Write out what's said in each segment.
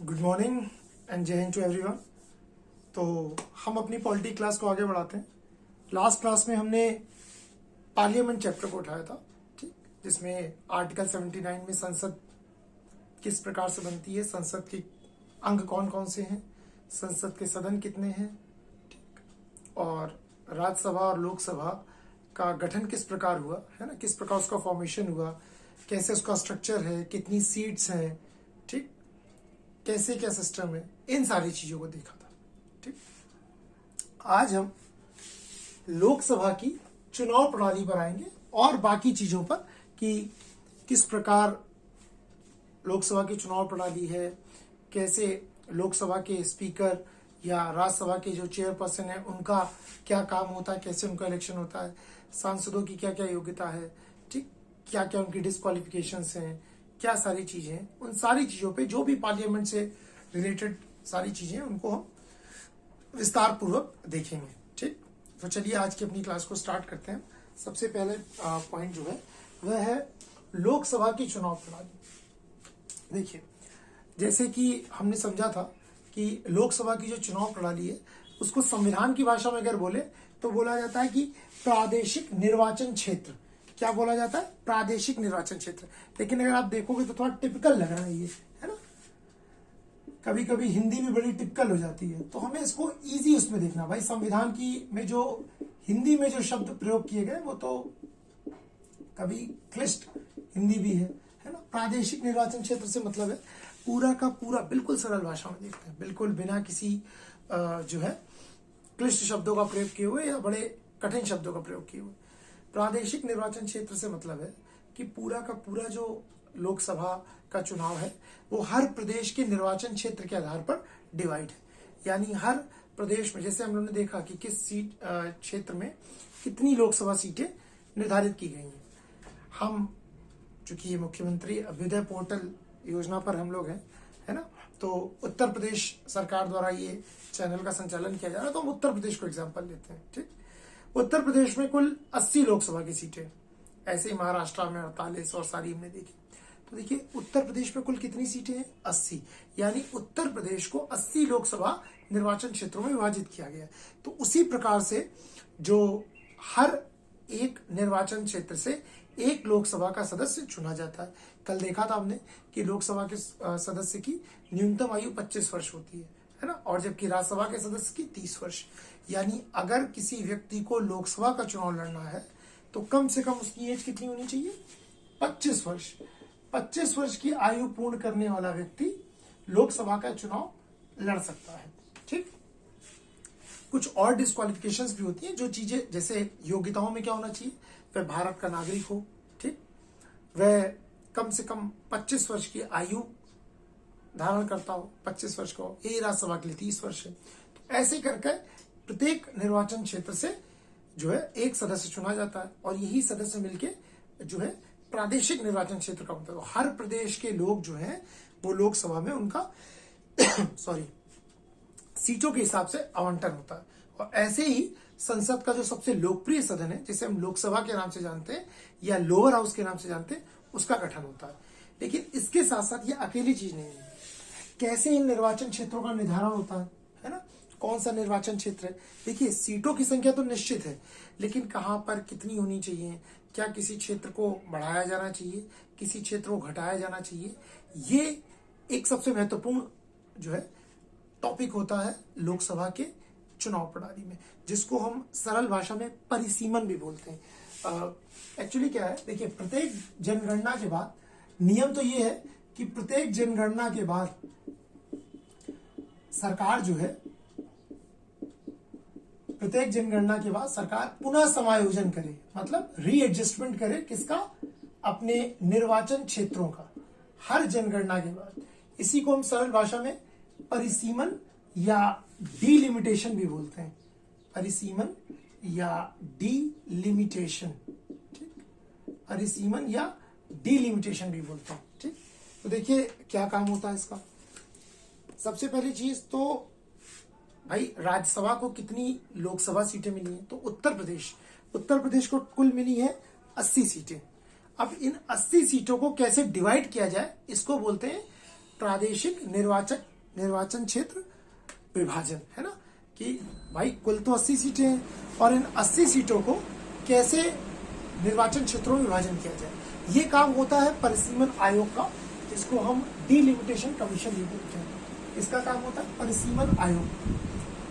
Good morning and जय Hind to everyone. तो हम अपनी पॉलिटी क्लास को आगे बढ़ाते हैं। लास्ट क्लास में हमने पार्लियामेंट चैप्टर को उठाया था, ठीक, जिसमें आर्टिकल 79 में संसद किस प्रकार से बनती है, संसद के अंग कौन कौन से हैं, संसद के सदन कितने हैं, ठीक, और राज्यसभा और लोकसभा का गठन किस प्रकार हुआ है ना, किस प्रकार उसका फॉर्मेशन हुआ, कैसे उसका स्ट्रक्चर है, कितनी सीट्स हैं, ठीक, कैसे क्या सिस्टम है, इन सारी चीजों को देखा था। ठीक, आज हम लोकसभा की चुनाव प्रणाली पर आएंगे और बाकी चीजों पर कि किस प्रकार लोकसभा की चुनाव प्रणाली है, कैसे लोकसभा के स्पीकर या राज्यसभा के जो चेयरपर्सन है उनका क्या काम होता है, कैसे उनका इलेक्शन होता है, सांसदों की क्या क्या योग्यता है, ठीक, क्या क्या उनकी डिस्क्वालिफिकेशंस हैं, क्या सारी चीजें हैं, उन सारी चीजों पे जो भी पार्लियामेंट से रिलेटेड सारी चीजें उनको हम विस्तार पूर्वक देखेंगे। ठीक, तो चलिए आज की अपनी क्लास को स्टार्ट करते हैं। सबसे पहले पॉइंट जो है वह है लोकसभा की चुनाव प्रणाली। देखिए, जैसे कि हमने समझा था कि लोकसभा की जो चुनाव प्रणाली है उसको संविधान की भाषा में अगर बोले तो बोला जाता है कि प्रादेशिक निर्वाचन क्षेत्र। क्या बोला जाता है? प्रादेशिक निर्वाचन क्षेत्र। लेकिन अगर आप देखोगे तो थोड़ा टिपिकल लग रहा है ये, है ना, कभी कभी हिंदी भी बड़ी टिपिकल हो जाती है, तो हमें इसको इजी उसमें देखना। भाई संविधान की में जो हिंदी में जो शब्द प्रयोग किए गए वो तो कभी क्लिष्ट हिंदी भी है ना। प्रादेशिक निर्वाचन क्षेत्र से मतलब है पूरा का पूरा, बिल्कुल सरल भाषा में देखते हैं, बिल्कुल बिना किसी जो है क्लिष्ट शब्दों का प्रयोग किए हुए या बड़े कठिन शब्दों का प्रयोग किए हुए। प्रादेशिक निर्वाचन क्षेत्र से मतलब है कि पूरा का पूरा जो लोकसभा का चुनाव है वो हर प्रदेश के निर्वाचन क्षेत्र के आधार पर डिवाइड है। यानी हर प्रदेश में, जैसे हम लोगों ने देखा कि किस सीट क्षेत्र में कितनी लोकसभा सीटें निर्धारित की गई हैं। हम चूंकि ये मुख्यमंत्री अभ्युदय पोर्टल योजना पर हम लोग हैं, है ना, तो उत्तर प्रदेश सरकार द्वारा ये चैनल का संचालन किया जा रहा है, तो हम उत्तर प्रदेश को एग्जाम्पल लेते हैं। ठीक, उत्तर प्रदेश में कुल 80 लोकसभा की सीटें, ऐसे ही महाराष्ट्र में 48 और सारी हमने देखी। तो देखिए उत्तर प्रदेश में कुल कितनी सीटें हैं? 80। यानी उत्तर प्रदेश को 80 लोकसभा निर्वाचन क्षेत्रों में विभाजित किया गया है। तो उसी प्रकार से जो हर एक निर्वाचन क्षेत्र से एक लोकसभा का सदस्य चुना जाता है। कल देखा था हमने कि लोकसभा के सदस्य की न्यूनतम आयु 25 वर्ष होती है ना, और जबकि राज्यसभा के सदस्य की 30 वर्ष। यानी अगर किसी व्यक्ति को लोकसभा का चुनाव लड़ना है तो कम से कम उसकी एज कितनी होनी चाहिए? 25 वर्ष। 25 वर्ष की आयु पूर्ण करने वाला व्यक्ति लोकसभा का चुनाव लड़ सकता है। ठीक, कुछ और डिस्क्वालिफिकेशंस भी होती हैं, जो चीजें जैसे योग्यताओं में क्या होना चाहिए, वह भारत का नागरिक हो, ठीक, वह कम से कम 25 वर्ष की आयु धारण करता हो, 25 वर्ष का हो। ये राज्यसभा के लिए 30 वर्ष है। तो ऐसे करके प्रत्येक निर्वाचन क्षेत्र से जो है एक सदस्य चुना जाता है और यही सदस्य मिलके जो है प्रादेशिक निर्वाचन क्षेत्र का मतलब हर प्रदेश के लोग जो हैं वो लोकसभा में उनका सीटों के हिसाब से आवंटन होता है। और ऐसे ही संसद का जो सबसे लोकप्रिय सदन है, जिसे हम लोकसभा के नाम से जानते हैं या लोअर हाउस के नाम से जानते हैं, उसका गठन होता है। लेकिन इसके साथ साथ ये अकेली चीज नहीं है। कैसे इन निर्वाचन क्षेत्रों का निर्धारण होता है ना, कौन सा निर्वाचन क्षेत्र है। देखिए सीटों की संख्या तो निश्चित है, लेकिन कहां पर कितनी होनी चाहिए, क्या किसी क्षेत्र को बढ़ाया जाना चाहिए, किसी क्षेत्र को घटाया जाना चाहिए, ये एक सबसे महत्वपूर्ण जो है टॉपिक होता है लोकसभा के चुनाव प्रणाली में, जिसको हम सरल भाषा में परिसीमन भी बोलते हैं। एक्चुअली क्या है, देखिए प्रत्येक जनगणना के बाद नियम तो ये है कि प्रत्येक जनगणना के बाद सरकार जो है, प्रत्येक जनगणना के बाद सरकार पुनः समायोजन करे, मतलब रीएडजस्टमेंट करे, किसका? अपने निर्वाचन क्षेत्रों का, हर जनगणना के बाद। इसी को हम सरल भाषा में परिसीमन या डीलिमिटेशन भी बोलते हैं। परिसीमन या डीलिमिटेशन, ठीक, परिसीमन या डीलिमिटेशन भी बोलते हैं। ठीक, तो देखिए क्या काम होता है इसका। सबसे पहली चीज तो भाई राज्यसभा को कितनी लोकसभा सीटें मिली हैं? तो उत्तर प्रदेश को कुल मिली है 80 सीटें। अब इन 80 सीटों को कैसे डिवाइड किया जाए, इसको बोलते हैं प्रादेशिक निर्वाचक निर्वाचन क्षेत्र विभाजन, है ना, कि भाई कुल तो 80 सीटें हैं और इन 80 सीटों को कैसे निर्वाचन क्षेत्रों में विभाजन किया जाए, ये काम होता है परिसीमन आयोग का, जिसको हम डिलिमिटेशन कमीशन भी बोलते हैं। इसका काम होता है परिसीमन आयोग।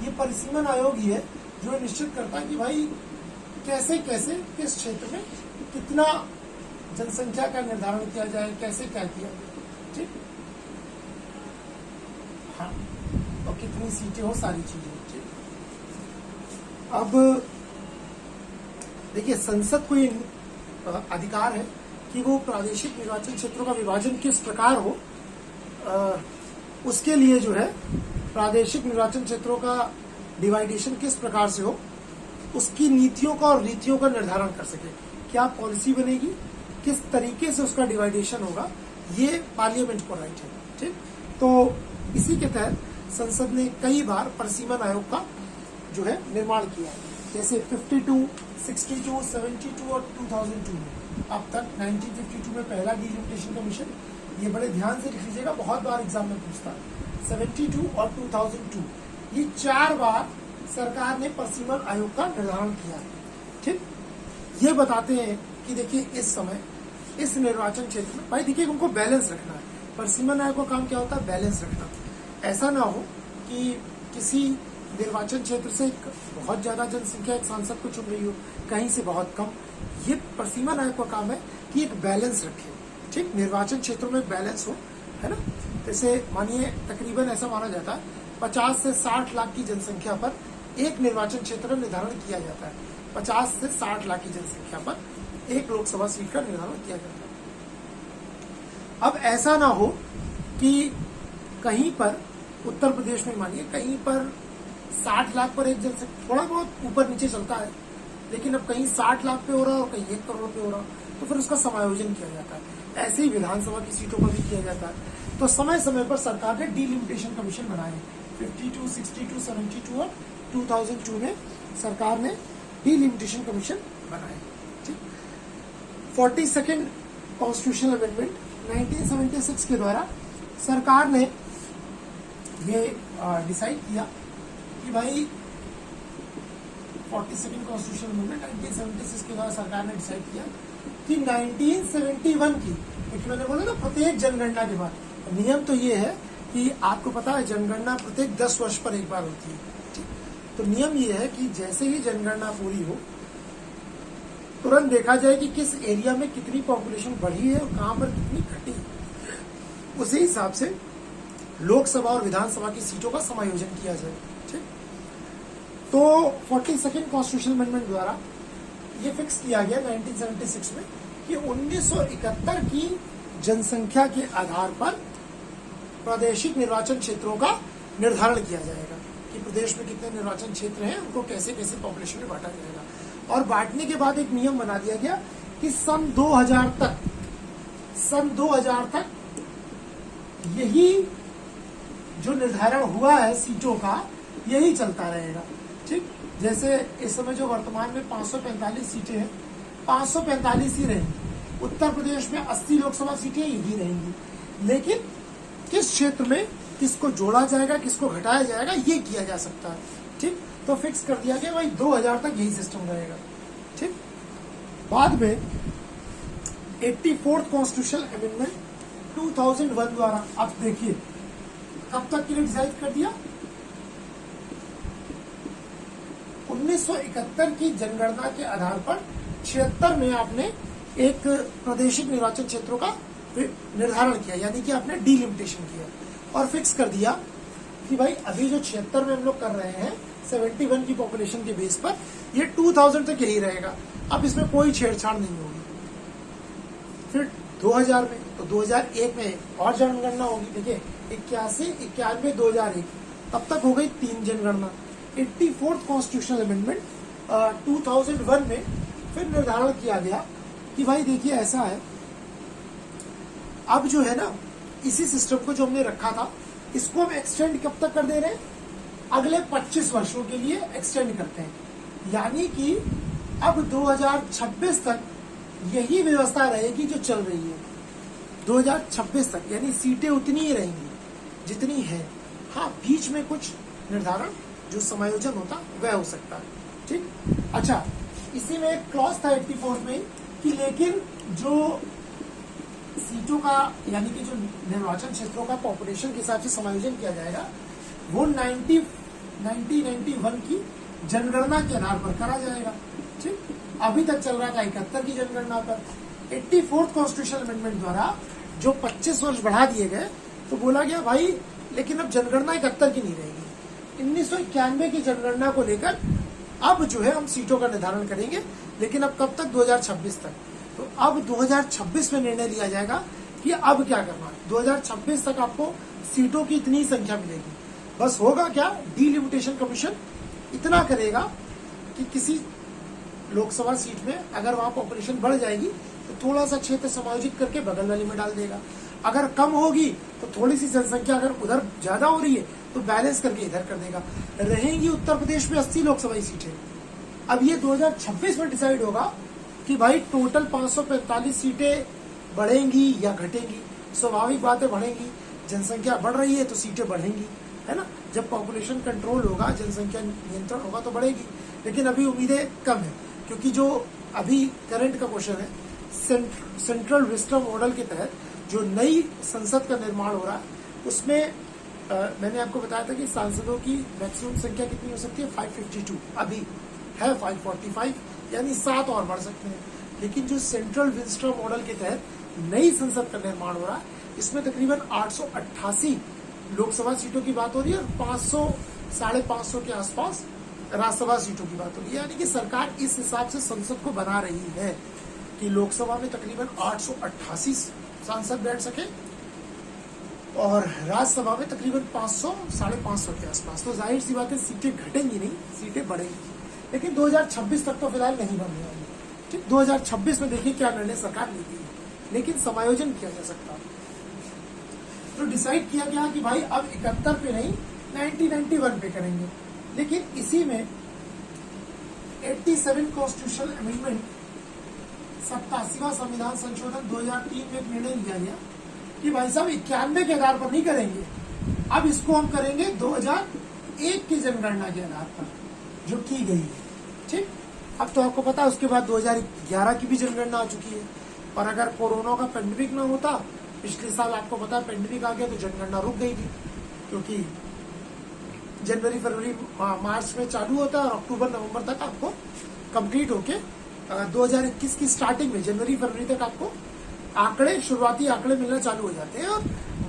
ये परिसीमन आयोग ही है जो निश्चित करता है कि भाई कैसे कैसे किस क्षेत्र में कितना जनसंख्या का निर्धारण किया जाए, कैसे क्या किया जाए, ठीक, हाँ, और कितनी सीटें हो, सारी चीजें, ठीक। अब देखिए, संसद को ये अधिकार है कि वो प्रादेशिक निर्वाचन क्षेत्रों का विभाजन किस प्रकार हो, उसके लिए जो है प्रादेशिक निर्वाचन क्षेत्रों का डिवाइडेशन किस प्रकार से हो, उसकी नीतियों का और रीतियों का निर्धारण कर सके, क्या पॉलिसी बनेगी, किस तरीके से उसका डिवाइडेशन होगा, ये पार्लियामेंट को राइट है, ठीक। तो इसी के तहत संसद ने कई बार परिसीमन आयोग का जो है निर्माण किया है, जैसे 52, 62, 72 और 2002 में। अब तक 1952 में पहला डिलिमिटेशन कमीशन, ये बड़े ध्यान से लिख लीजिएगा, बहुत बार एग्जाम में पूछता है। 72 और 2002, ये 4 बार सरकार ने परिसीमन आयोग का निर्धारण किया है, ठीक। ये बताते हैं कि देखिए इस समय इस निर्वाचन क्षेत्र में भाई देखिए उनको बैलेंस रखना है। परिसीमन आयोग का काम क्या होता है? बैलेंस रखना। ऐसा ना हो कि किसी निर्वाचन क्षेत्र से बहुत ज्यादा जनसंख्या एक सांसद को चुन रही हो, कहीं से बहुत कम। ये परिसीमन आयोग का काम है कि एक बैलेंस रखे, ठीक, निर्वाचन क्षेत्रों में बैलेंस हो, है ना। जैसे मानिए तकरीबन ऐसा माना जाता है 50 से 60 लाख की जनसंख्या पर एक निर्वाचन क्षेत्र निर्धारण किया जाता है। 50 से 60 लाख की जनसंख्या पर एक लोकसभा सीट का निर्धारण किया जाता है। अब ऐसा ना हो कि कहीं पर उत्तर प्रदेश में मानिए कहीं पर 60 लाख पर एक जनसंख्या, थोड़ा बहुत ऊपर नीचे चलता है, लेकिन अब कहीं 60 लाख पे हो रहा है और कहीं 1 करोड़ पे हो रहा है, तो फिर उसका समायोजन किया जाता है। ऐसे ही विधानसभा की सीटों पर भी किया जाता है। तो समय समय पर सरकार ने डिलिमिटेशन कमीशन बनाए, 52, 62, 72 और 2002 में सरकार ने डिलिमिटेशन कमीशन बनाए, ठीक। 42nd कॉन्स्टिट्यूशनल अमेंडमेंट 1976 के द्वारा सरकार ने ये डिसाइड किया कि भाई 42nd कॉन्स्टिट्यूशनल अमेंडमेंट 1976 के द्वारा सरकार ने डिसाइड किया कि 1971 की, क्योंकि मैंने बोला ना प्रत्येक जनगणना के बाद नियम तो ये है कि आपको पता है जनगणना प्रत्येक 10 वर्ष पर एक बार होती है, ठीक। तो नियम ये है कि जैसे ही जनगणना पूरी हो तुरंत देखा जाए कि किस एरिया में कितनी पॉपुलेशन बढ़ी है और कहां पर कितनी घटी है। उसी हिसाब से लोकसभा और विधानसभा की सीटों का समायोजन किया जाए, ठीक। तो 42nd कॉन्स्टिट्यूशनल अमेंडमेंट द्वारा ये फिक्स किया गया 1976 में कि 1971 की जनसंख्या के आधार पर प्रादेशिक निर्वाचन क्षेत्रों का निर्धारण किया जाएगा कि प्रदेश में कितने निर्वाचन क्षेत्र हैं, उनको कैसे कैसे पॉपुलेशन में बांटा जाएगा। और बांटने के बाद एक नियम बना दिया गया कि सन 2000 तक यही जो निर्धारण हुआ है सीटों का, यही चलता रहेगा, ठीक। जैसे इस समय जो वर्तमान में 545 सीटें हैं, 545 ही रहेंगी। उत्तर प्रदेश में 80 लोकसभा सीटें यही रहेंगी, लेकिन किस क्षेत्र में किसको जोड़ा जाएगा, किसको घटाया जाएगा, ये किया जा सकता है, ठीक। तो फिक्स कर दिया गया भाई 2000 तक यही सिस्टम रहेगा, ठीक। बाद में 84th कॉन्स्टिट्यूशनल अमेंडमेंट 2001 द्वारा, अब देखिए कब तक के लिए डिसाइड कर दिया, 1971 की जनगणना के आधार पर 76 में आपने एक प्रादेशिक निर्वाचन क्षेत्रों का निर्धारण किया, यानी कि आपने डिलिमिटेशन किया और फिक्स कर दिया कि भाई अभी जो 76 में हम लोग कर रहे हैं 71 की पॉपुलेशन के बेस पर, ये 2000 तक यही रहेगा, अब इसमें कोई छेड़छाड़ नहीं होगी। फिर 2000 में, तो 2001 में और जनगणना होगी, देखिए 81, 91, 2001, तब तक हो गई 3 जनगणना। 84th कॉन्स्टिट्यूशनल अमेंडमेंट 2001 में फिर निर्धारण किया गया कि भाई देखिए ऐसा है, अब जो है ना इसी सिस्टम को जो हमने रखा था इसको हम एक्सटेंड कब तक कर दे रहे हैं, अगले 25 वर्षों के लिए एक्सटेंड करते हैं, यानी कि अब 2026 तक यही व्यवस्था रहेगी जो चल रही है 2026 तक, यानी सीटें उतनी ही रहेंगी जितनी है, हाँ बीच में कुछ निर्धारण जो समायोजन होता वह हो सकता है। ठीक, अच्छा इसी में एक क्लॉज था 84 में कि लेकिन जो सीटों का यानी कि जो निर्वाचन क्षेत्रों का पॉपुलेशन के हिसाब से समायोजन किया जाएगा वो 1991 की जनगणना के आधार पर करा जाएगा। ठीक, अभी तक चल रहा था 71 की जनगणना पर। 84th कॉन्स्टिट्यूशनल अमेंडमेंट द्वारा जो 25 वर्ष बढ़ा दिए गए तो बोला गया भाई लेकिन अब जनगणना 71 की नहीं रहेगी, 1991 की जनगणना को लेकर अब जो है हम सीटों का निर्धारण करेंगे, लेकिन अब कब तक, 2026 तक। तो अब 2026 में निर्णय लिया जाएगा कि अब क्या करना है। 2026 तक आपको सीटों की इतनी संख्या मिलेगी। बस होगा क्या, डीलिमिटेशन कमीशन इतना करेगा कि किसी लोकसभा सीट में अगर वहां पॉपुलेशन बढ़ जाएगी तो थोड़ा सा क्षेत्र समायोजित करके बगल वाली में डाल देगा, अगर कम होगी तो थोड़ी सी जनसंख्या अगर उधर ज्यादा हो रही है तो बैलेंस करके इधर कर देगा। रहेंगी उत्तर प्रदेश में 80 लोकसभा सीटें। अब ये 2026 में डिसाइड होगा कि भाई टोटल 545 सीटें बढ़ेंगी या घटेंगी। स्वाभाविक बात है बढ़ेंगी, जनसंख्या बढ़ रही है तो सीटें बढ़ेंगी, है ना। जब पॉपुलेशन कंट्रोल होगा, जनसंख्या नियंत्रण होगा तो बढ़ेगी, लेकिन अभी उम्मीदें कम है क्योंकि जो अभी करंट का क्वेश्चन है सेंट्रल विस्टम मॉडल के तहत जो नई संसद का निर्माण हो रहा है उसमें मैंने आपको बताया था कि सांसदों की मैक्सिमम संख्या कितनी हो सकती है, 552। अभी है 545, यानी 7 और बढ़ सकते हैं। लेकिन जो सेंट्रल विस्टम मॉडल के तहत नई संसद का निर्माण हो रहा है इसमें तकरीबन 888 लोकसभा सीटों की बात हो रही है और 500 साढ़े 500 के आसपास राज्यसभा सीटों की बात हो रही है। यानी कि सरकार इस हिसाब से संसद को बना रही है कि लोकसभा में तकरीबन 888 सांसद बैठ सके और राज्यसभा में तकरीबन 500 साढ़े 500 के आसपास। तो जाहिर सी बात है सीटें घटेंगी नहीं, सीटें बढ़ेंगी, लेकिन 2026 तक तो फिलहाल नहीं बढ़ने वाली। ठीक, 2026 में देखिए क्या निर्णय सरकार लेती है, लेकिन समायोजन किया जा सकता। तो डिसाइड किया गया कि भाई अब 71 पे नहीं 1991 पे करेंगे, लेकिन इसी में 87 कॉन्स्टिट्यूशनल अमेंडमेंट 87वां संविधान संशोधन 2003 में एक निर्णय लिया गया कि भाई साहब 91 के आधार पर नहीं करेंगे, अब इसको हम करेंगे 2001 की जनगणना के आधार पर जो की गई है। ठीक, अब तो आपको पता है उसके बाद 2011 की भी जनगणना आ चुकी है, और अगर कोरोना का पेंडेमिक ना होता, पिछले साल आपको पता है पेंडेमिक आ गया तो जनगणना रुक गई थी, क्योंकि जनवरी फरवरी मार्च में चालू होता है और अक्टूबर नवंबर तक आपको कंप्लीट होके 2021 की स्टार्टिंग में जनवरी फरवरी तक आपको शुरुआती आंकड़े मिलना चालू हो जाते हैं और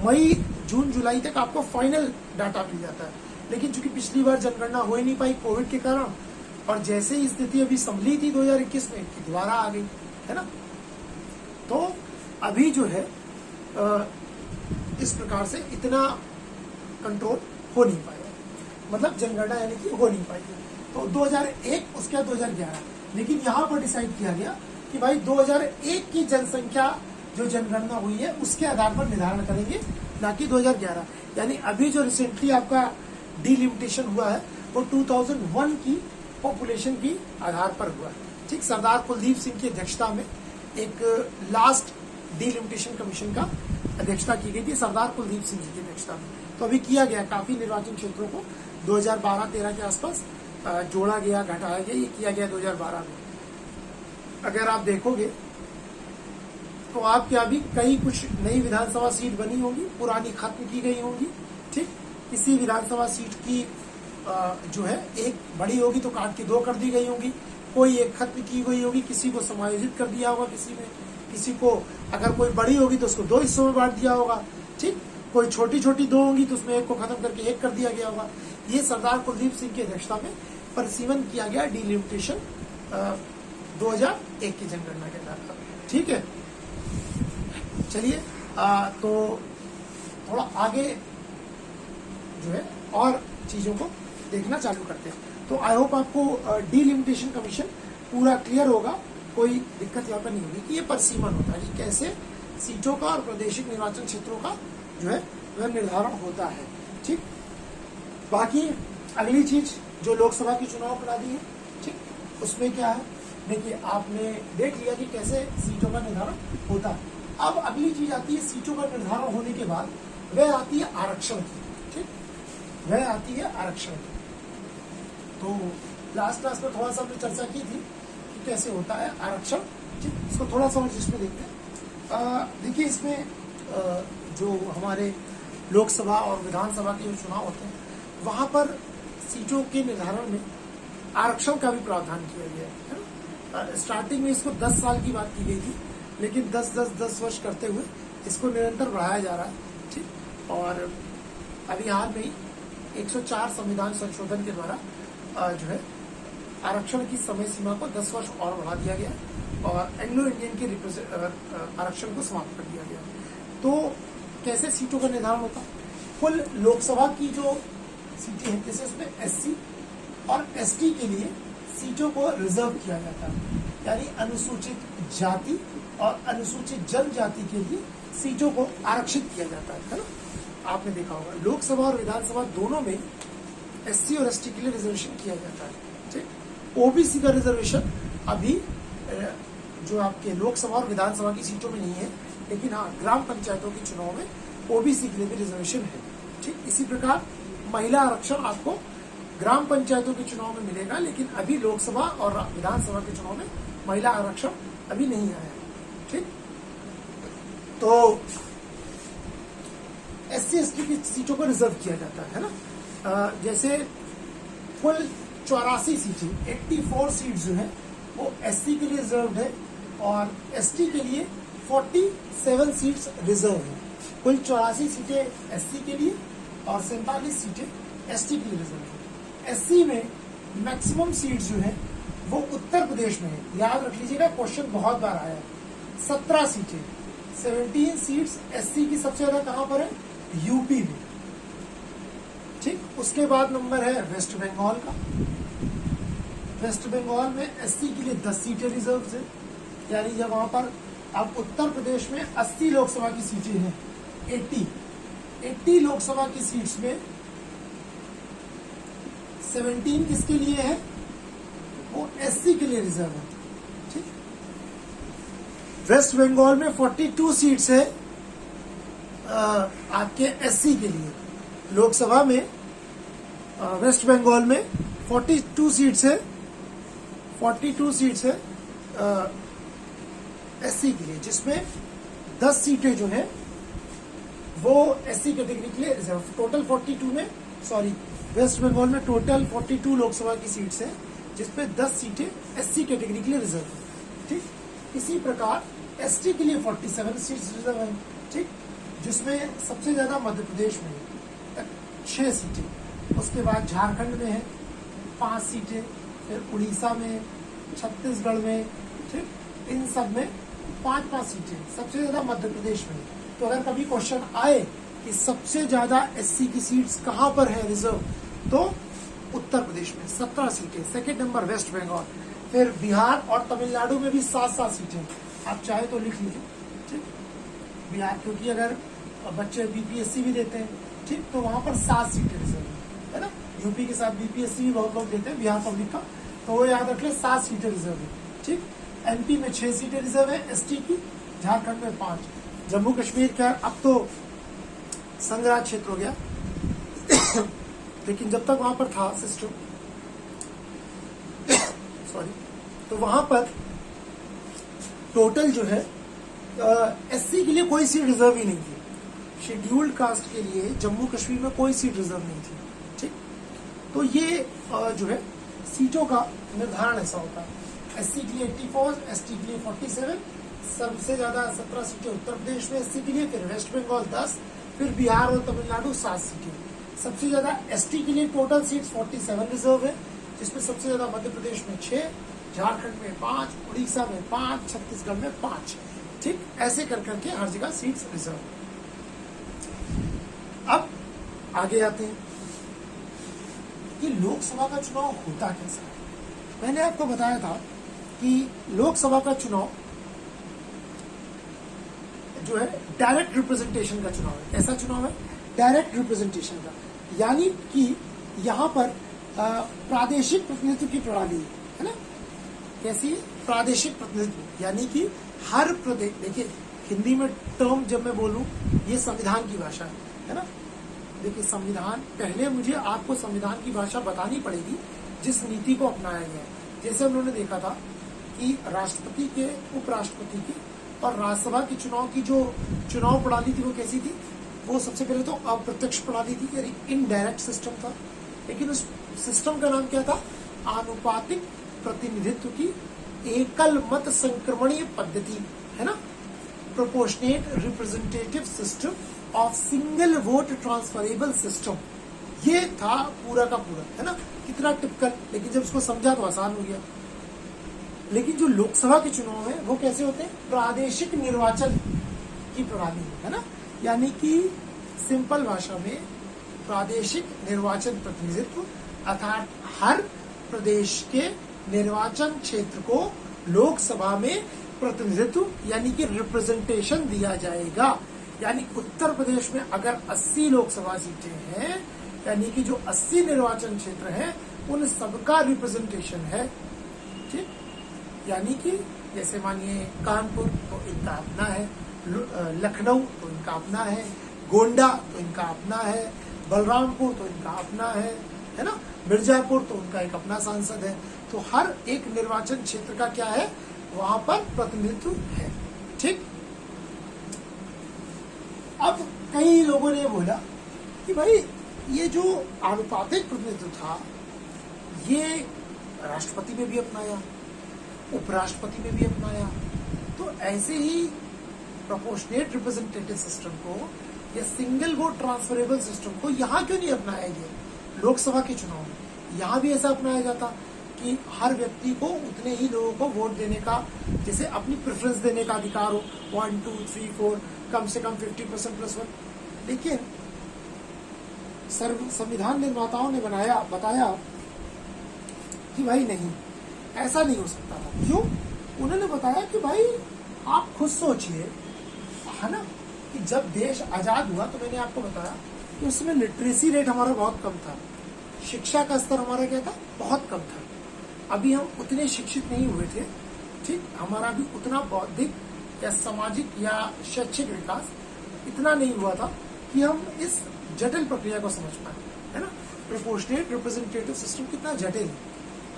मई जून जुलाई तक आपको फाइनल डाटा मिल जाता है। लेकिन चूंकि पिछली बार जनगणना हो ही नहीं पाई कोविड के कारण, और जैसे ही स्थिति अभी संभली थी 2021 में कि दोबारा आ गई, है ना। तो अभी जो है इस प्रकार से इतना कंट्रोल हो नहीं पाएगा, मतलब जनगणना यानी कि हो नहीं पाएगी। तो 2001 उसके बाद 2011, लेकिन यहाँ पर डिसाइड किया गया कि भाई 2001 की जनसंख्या जो जनगणना हुई है उसके आधार पर निर्धारण करेंगे, ना कि 2011। यानी अभी जो रिसेंटली आपका डीलिमिटेशन हुआ है वो 2001 की पॉपुलेशन की आधार पर हुआ है। ठीक, सरदार कुलदीप सिंह की अध्यक्षता में एक लास्ट डीलिमिटेशन कमीशन का अध्यक्षता की गई थी, सरदार कुलदीप सिंह जी की अध्यक्षता में। तो अभी किया गया, काफी निर्वाचन क्षेत्रों को 2012-13 के आसपास जोड़ा गया, घटाया गया, ये किया गया 2012 में। अगर आप देखोगे तो आपके अभी कई कुछ नई विधानसभा सीट बनी होंगी, पुरानी खत्म की गई होंगी। ठीक, किसी विधानसभा सीट की जो है एक बड़ी होगी तो काट के 2 कर दी गई होंगी, कोई एक खत्म की गई होगी, किसी को समायोजित कर दिया होगा, किसी को अगर कोई बड़ी होगी तो उसको 2 हिस्सों में बांट दिया होगा। ठीक, कोई छोटी छोटी 2 होंगी तो उसमें एक को खत्म करके 1 कर दिया गया होगा। ये सरदार कुलदीप सिंह की अध्यक्षता में परिसीमन किया गया डीलिमिटेशन 2001 की जनगणना के आधार पर। ठीक है, चलिए तो थोड़ा आगे जो है और चीजों को देखना चालू करते हैं। तो आई होप आपको डीलिमिटेशन कमीशन पूरा क्लियर होगा, कोई दिक्कत यहाँ पर नहीं होगी कि ये परिसीमन होता है कि कैसे सीटों का और प्रादेशिक निर्वाचन क्षेत्रों का जो है वह निर्धारण होता है। ठीक, बाकी अगली चीज जो लोकसभा की चुनाव प्रणाली है, ठीक, उसमें क्या है, देखिए आपने देख लिया कि कैसे सीटों का निर्धारण होता है। अब अगली चीज आती है सीटों का निर्धारण होने के बाद वह आती है आरक्षण की। ठीक, वह आती है आरक्षण की। तो लास्ट क्लास में थोड़ा सा हमने चर्चा की थी कि कैसे होता है आरक्षण। ठीक, इसको थोड़ा सा और जिसमें देखते हैं। देखिए इसमें जो हमारे लोकसभा और विधानसभा के जो चुनाव होते हैं वहां पर सीटों के निर्धारण में आरक्षण का भी प्रावधान किया गया है ना। स्टार्टिंग में इसको 10 साल की बात की गई थी, लेकिन 10 वर्ष करते हुए इसको निरंतर बढ़ाया जा रहा है। ठीक, और अभी हाल में ही 104 संविधान संशोधन के द्वारा जो है आरक्षण की समय सीमा को 10 वर्ष और बढ़ा दिया गया और एंग्लो इंडियन के आरक्षण को समाप्त कर दिया गया। तो कैसे सीटों का निर्धारण होता है? कुल लोकसभा की जो सीटें हैं जैसे उसमें एससी और एसटी के लिए सीटों को रिजर्व किया जाता है, यानी अनुसूचित जाति और अनुसूचित जनजाति के लिए सीटों को आरक्षित किया जाता है ना। आपने देखा होगा लोकसभा और विधानसभा दोनों में एससी और एसटी के लिए रिजर्वेशन किया जाता है। ठीक, ओबीसी का रिजर्वेशन अभी जो आपके लोकसभा और विधानसभा की सीटों में नहीं है, लेकिन हाँ ग्राम पंचायतों के चुनाव में ओबीसी के लिए भी रिजर्वेशन है। ठीक, इसी प्रकार महिला आरक्षण आपको ग्राम पंचायतों के चुनाव में मिलेगा, लेकिन अभी लोकसभा और विधानसभा के चुनाव में महिला आरक्षण अभी नहीं आया है। ठीक, तो एससी एसटी की सीटों को रिजर्व किया जाता है ना। जैसे कुल 84 सीटें 84 सीट जो है वो एससी के लिए रिजर्व है और एसटी के लिए 47 सीट्स रिजर्व है। कुल 84 सीटें एससी के लिए और 47 सीटें एसटी के लिए रिजर्व है। एससी में मैक्सिमम सीट जो है वो उत्तर प्रदेश में है। याद रख लीजिएगा, क्वेश्चन बहुत बार आया है। 17 सीटें 17 सीट्स एससी की सबसे ज्यादा कहां पर है? यूपी में। ठीक, उसके बाद नंबर है वेस्ट बंगाल का। वेस्ट बंगाल में एससी के लिए 10 सीटें रिजर्व है, यानी जब वहां पर अब उत्तर प्रदेश में 80 लोकसभा की सीटें हैं, 80 लोकसभा की सीट्स में 17 किसके लिए है? वो एससी के लिए रिजर्व है। ठीक, वेस्ट बंगाल में 42 सीट्स है आपके एससी के लिए। लोकसभा में वेस्ट बंगाल में 42 सीट्स है, 42 सीट्स है एससी के लिए, जिसमें 10 सीटें जो है वो एससी कैटेगरी के लिए रिजर्व। टोटल 42 में वेस्ट बंगाल में टोटल 42 लोकसभा की सीट्स है, जिसमें 10 सीटें एससी कैटेगरी के लिए रिजर्व है। ठीक, इसी प्रकार एसटी के लिए 47 सीट्स रिजर्व है। ठीक, जिसमें सबसे ज्यादा मध्य प्रदेश में 6 सीटें, उसके बाद झारखंड में है 5 सीटें, फिर उड़ीसा में, छत्तीसगढ़ में। ठीक, इन सब में 5-5 सीटें, सबसे ज्यादा मध्य प्रदेश में। तो अगर कभी क्वेश्चन आए कि सबसे ज्यादा एससी की सीट्स कहां पर है रिजर्व, तो उत्तर प्रदेश में 17 सीटें, सेकेंड नंबर वेस्ट बंगाल, फिर बिहार और तमिलनाडु में भी 7-7 सीटें। आप चाहे तो लिख लीजिए। ठीक, बिहार, क्योंकि अगर बच्चे बीपीएससी भी देते हैं, ठीक, तो वहां पर 7 सीटें रिजर्व है ना। यूपी के साथ बीपीएससी भी बहुत लोग देते हैं, बिहार पब्लिक का, तो वो याद रख ले 7 सीटें रिजर्व है। ठीक, एमपी में 6 सीटें रिजर्व है एसटी की, झारखंड में 5, जम्मू कश्मीर का अब तो संघराज क्षेत्र हो गया लेकिन जब तक वहां पर था सिस्टम तो वहां पर टोटल जो है एससी के लिए कोई सीट रिजर्व ही नहीं थी। शेड्यूल्ड कास्ट के लिए जम्मू कश्मीर में कोई सीट रिजर्व नहीं थी। ठीक, तो ये जो है सीटों का निर्धारण ऐसा होता है। एससी के लिए 84, एसटी के लिए 47, सबसे ज्यादा 17 सीटें उत्तर प्रदेश में एससी के लिए, फिर वेस्ट बंगाल 10, फिर बिहार और तमिलनाडु 7 सीटें। सबसे ज्यादा एसटी के लिए टोटल सीट्स 47 रिजर्व है, जिसमें सबसे ज्यादा मध्य प्रदेश में 6, झारखंड में 5, उड़ीसा में 5, छत्तीसगढ़ में 5। ठीक, ऐसे कर करके हर जगह सीट्स रिजर्व। अब आगे आते हैं कि लोकसभा का चुनाव होता कैसा है। मैंने आपको बताया था कि लोकसभा का चुनाव जो है डायरेक्ट रिप्रेजेंटेशन का चुनाव है। कैसा चुनाव है? डायरेक्ट रिप्रेजेंटेशन का, यानी कि यहाँ पर प्रादेशिक प्रतिनिधित्व की प्रणाली है ना। कैसी? प्रादेशिक प्रतिनिधित्व, यानी कि हर प्रदेश, देखिए हिंदी में टर्म जब मैं बोलूं, ये संविधान की भाषा है ना। देखिए संविधान, पहले मुझे आपको संविधान की भाषा बतानी पड़ेगी जिस नीति को अपनाया गया है। जैसे उन्होंने देखा था कि राष्ट्रपति के, उपराष्ट्रपति के और राज्यसभा के चुनाव की जो चुनाव प्रणाली थी वो कैसी थी, वो सबसे पहले तो अप्रत्यक्ष प्रणाली थी, यानी इनडायरेक्ट सिस्टम था। लेकिन उस सिस्टम का नाम क्या था, आनुपातिक प्रतिनिधित्व की एकल मत संक्रमणीय पद्धति, है ना, proportionate representative system of single vote transferable system. ये था पूरा का पूरा, है ना, कितना टिपिकल। लेकिन जब इसको समझा तो आसान हो गया। लेकिन जो लोकसभा के चुनाव है वो कैसे होते हैं, प्रादेशिक निर्वाचन की प्रणाली, है ना, यानी कि सिंपल भाषा में प्रादेशिक निर्वाचन प्रतिनिधित्व, अर्थात हर प्रदेश के निर्वाचन क्षेत्र को लोकसभा में प्रतिनिधित्व यानी कि रिप्रेजेंटेशन दिया जाएगा। यानी उत्तर प्रदेश में अगर 80 लोकसभा सीटें हैं, यानी कि जो 80 निर्वाचन क्षेत्र हैं उन सबका रिप्रेजेंटेशन है, ठीक। यानी कि जैसे मानिए कानपुर तो इनका अपना है, लखनऊ तो इनका अपना है, गोंडा तो इनका अपना है, बलरामपुर तो इनका अपना है ना, मिर्जापुर तो उनका एक अपना सांसद है। तो हर एक निर्वाचन क्षेत्र का क्या है, वहां पर प्रतिनिधित्व है, ठीक। अब कई लोगों ने बोला कि भाई ये जो आनुपातिक प्रतिनिधित्व था ये राष्ट्रपति में भी अपनाया, उपराष्ट्रपति में भी अपनाया, तो ऐसे ही प्रोपोर्शनेट रिप्रेजेंटेटिव सिस्टम को या सिंगल वोट ट्रांसफरेबल सिस्टम को यहाँ क्यों नहीं अपनाया गया लोकसभा के चुनाव में। यहाँ भी ऐसा अपनाया जाता कि हर व्यक्ति को उतने ही लोगों को वोट देने का, जैसे अपनी प्रेफरेंस देने का अधिकार हो, 1, 2, 3, 4, कम से कम 50% +1। लेकिन संविधान निर्माताओं ने बताया कि भाई नहीं, ऐसा नहीं हो सकता था। क्यों? उन्होंने बताया कि भाई आप खुद सोचिए, है ना, कि जब देश आजाद हुआ तो मैंने आपको बताया कि उसमें लिटरेसी रेट हमारा बहुत कम था, शिक्षा का स्तर हमारा क्या था, बहुत कम था। अभी हम उतने शिक्षित नहीं हुए थे, ठीक, हमारा भी उतना बौद्धिक या सामाजिक या शैक्षिक विकास इतना नहीं हुआ था कि हम इस जटिल प्रक्रिया को समझ पाए, है ना। प्रोपोर्शनेट रिप्रेजेंटेटिव सिस्टम कितना जटिल है,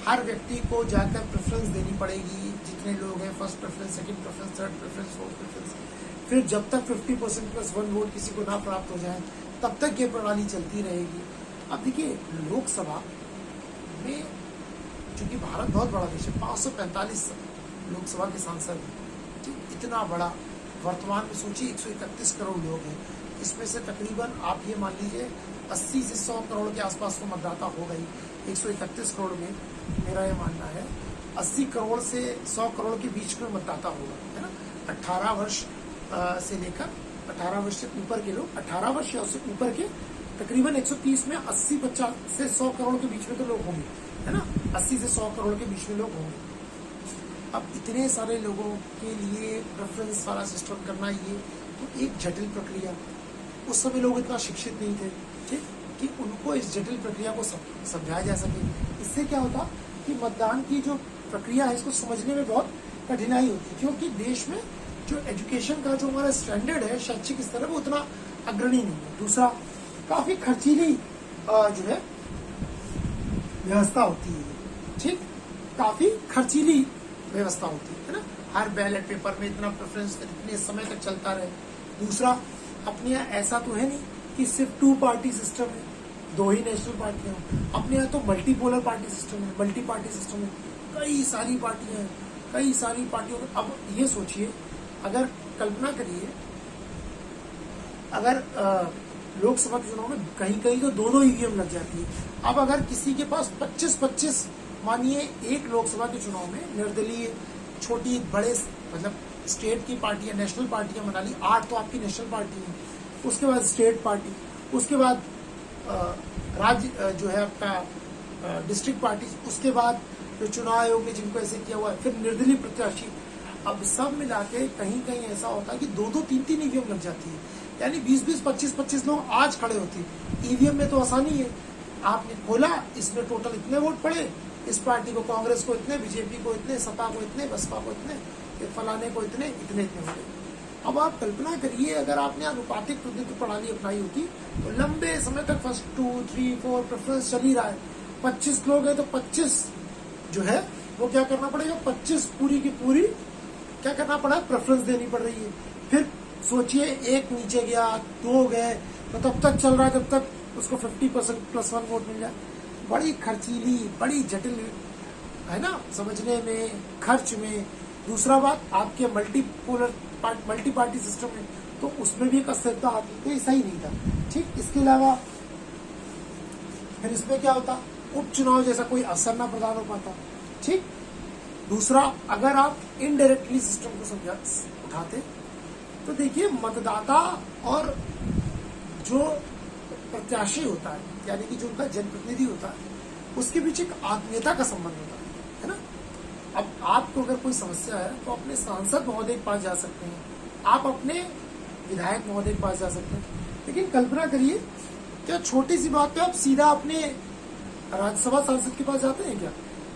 हर व्यक्ति को जाकर प्रेफरेंस देनी पड़ेगी, जितने लोग हैं, first preference, second preference, third preference, fourth preference. फिर जब तक 50% +1 वोट किसी को ना प्राप्त हो जाए तब तक ये प्रणाली चलती रहेगी। अब देखिए लोकसभा में, चूंकि भारत बहुत बड़ा देश है, 545 लोकसभा के सांसद हैं, ठीक, इतना बड़ा। वर्तमान में सोचिए 131 करोड़ लोग हैं, इसमें से तकरीबन आप ये मान लीजिए 80 से 100 करोड़ के आसपास तो मतदाता होगा ही। 131 करोड़ में मेरा ये मानना है 80 करोड़ से 100 करोड़ के बीच में मतदाता होगा, है ना। 18 वर्ष से लेकर 18 वर्ष से ऊपर के लोग, 18 वर्ष या उससे ऊपर के तकरीबन 130 में 80-50 से 100 करोड़ के बीच में तो लोग होंगे, है ना, 80 से 100 करोड़ के बीच में लोग होंगे। अब इतने सारे लोगों के लिए प्रेफरेंस वाला सिस्टम करना, ये तो एक जटिल प्रक्रिया। उस समय लोग इतना शिक्षित नहीं थे, ठीक, कि उनको इस जटिल प्रक्रिया को समझाया जा सके। इससे क्या होता कि मतदान की जो प्रक्रिया है इसको समझने में बहुत कठिनाई होती है, क्योंकि देश में जो एजुकेशन का जो हमारा स्टैंडर्ड है, शैक्षिक स्तर है, वो उतना अग्रणी नहीं है। दूसरा, काफी खर्चीली जो है व्यवस्था होती है, ठीक, काफी खर्चीली व्यवस्था होती है ना। हर बैलेट पेपर में इतना प्रेफरेंस इतने समय तक चलता रहे। दूसरा, अपने यहाँ ऐसा तो है नहीं कि सिर्फ 2 पार्टी सिस्टम है, 2 ही नेशनल पार्टियां। अपने यहाँ तो मल्टीपोलर पार्टी सिस्टम है, मल्टी पार्टी सिस्टम है, कई सारी पार्टियां हैं, कई सारी पार्टियों। अब ये सोचिए, अगर कल्पना करिए, अगर लोकसभा के चुनाव में कहीं कहीं तो 2-2 ईवीएम लग जाती है। अब अगर किसी के पास 25-25, मानिए एक लोकसभा के चुनाव में निर्दलीय छोटी बड़े मतलब स्टेट की पार्टियां, नेशनल पार्टियां बना ली, 8 तो आपकी नेशनल पार्टी है, उसके बाद स्टेट पार्टी, उसके बाद राज्य जो है आपका डिस्ट्रिक्ट पार्टी, उसके बाद जो चुनाव आयोग ने जिनको ऐसे किया हुआ है, फिर निर्दलीय प्रत्याशी। अब सब मिला के कहीं कहीं ऐसा होता है कि 2-2, 3-3 ईवीएम लग जाती है, यानी 20-20, 25-25 लोग आज खड़े होते हैं। ईवीएम में तो आसानी है, आपने खोला, इसमें टोटल इतने वोट पड़े, इस पार्टी को, कांग्रेस को इतने, बीजेपी को इतने, सपा को इतने, बसपा को इतने, फलाने को इतने, इतने हो गए। अब आप कल्पना करिए अगर आपने अनुपातिक प्रतिनिधित्व प्रणाली अपनाई होती तो लंबे समय तक 1, 2, 3, 4 प्रेफरेंस चल ही रहा है। 25 लोग हैं तो 25 जो है वो क्या करना पड़ेगा, 25 पूरी की पूरी क्या करना पड़ा, प्रेफरेंस देनी पड़ रही है। फिर सोचिए एक नीचे गया, 2 गए, तो तब तक चल रहा है जब तक उसको 50% +1 वोट मिल जाए। बड़ी खर्चीली, बड़ी जटिल है ना समझने में, खर्च में। दूसरा बात आपके मल्टी पार्टी सिस्टम में तो उसमें भी एक अस्थिरता आती, तो ये सही नहीं था। ठीक, इसके अलावा फिर इसमें क्या होता, उपचुनाव जैसा कोई असर ना प्रदान हो पाता। ठीक, दूसरा अगर आप इनडायरेक्टली सिस्टम को उठाते तो देखिए मतदाता और जो प्रत्याशी होता है यानी कि जो उनका जनप्रतिनिधि होता है उसके बीच एक आत्मीयता का संबंध होता है ना। अब आपको अगर कोई समस्या है तो अपने सांसद महोदय के पास जा सकते हैं, आप अपने विधायक महोदय के पास जा सकते हैं। लेकिन कल्पना करिए क्या छोटी सी बात पे आप सीधा अपने राज्यसभा सांसद के पास जाते हैं क्या?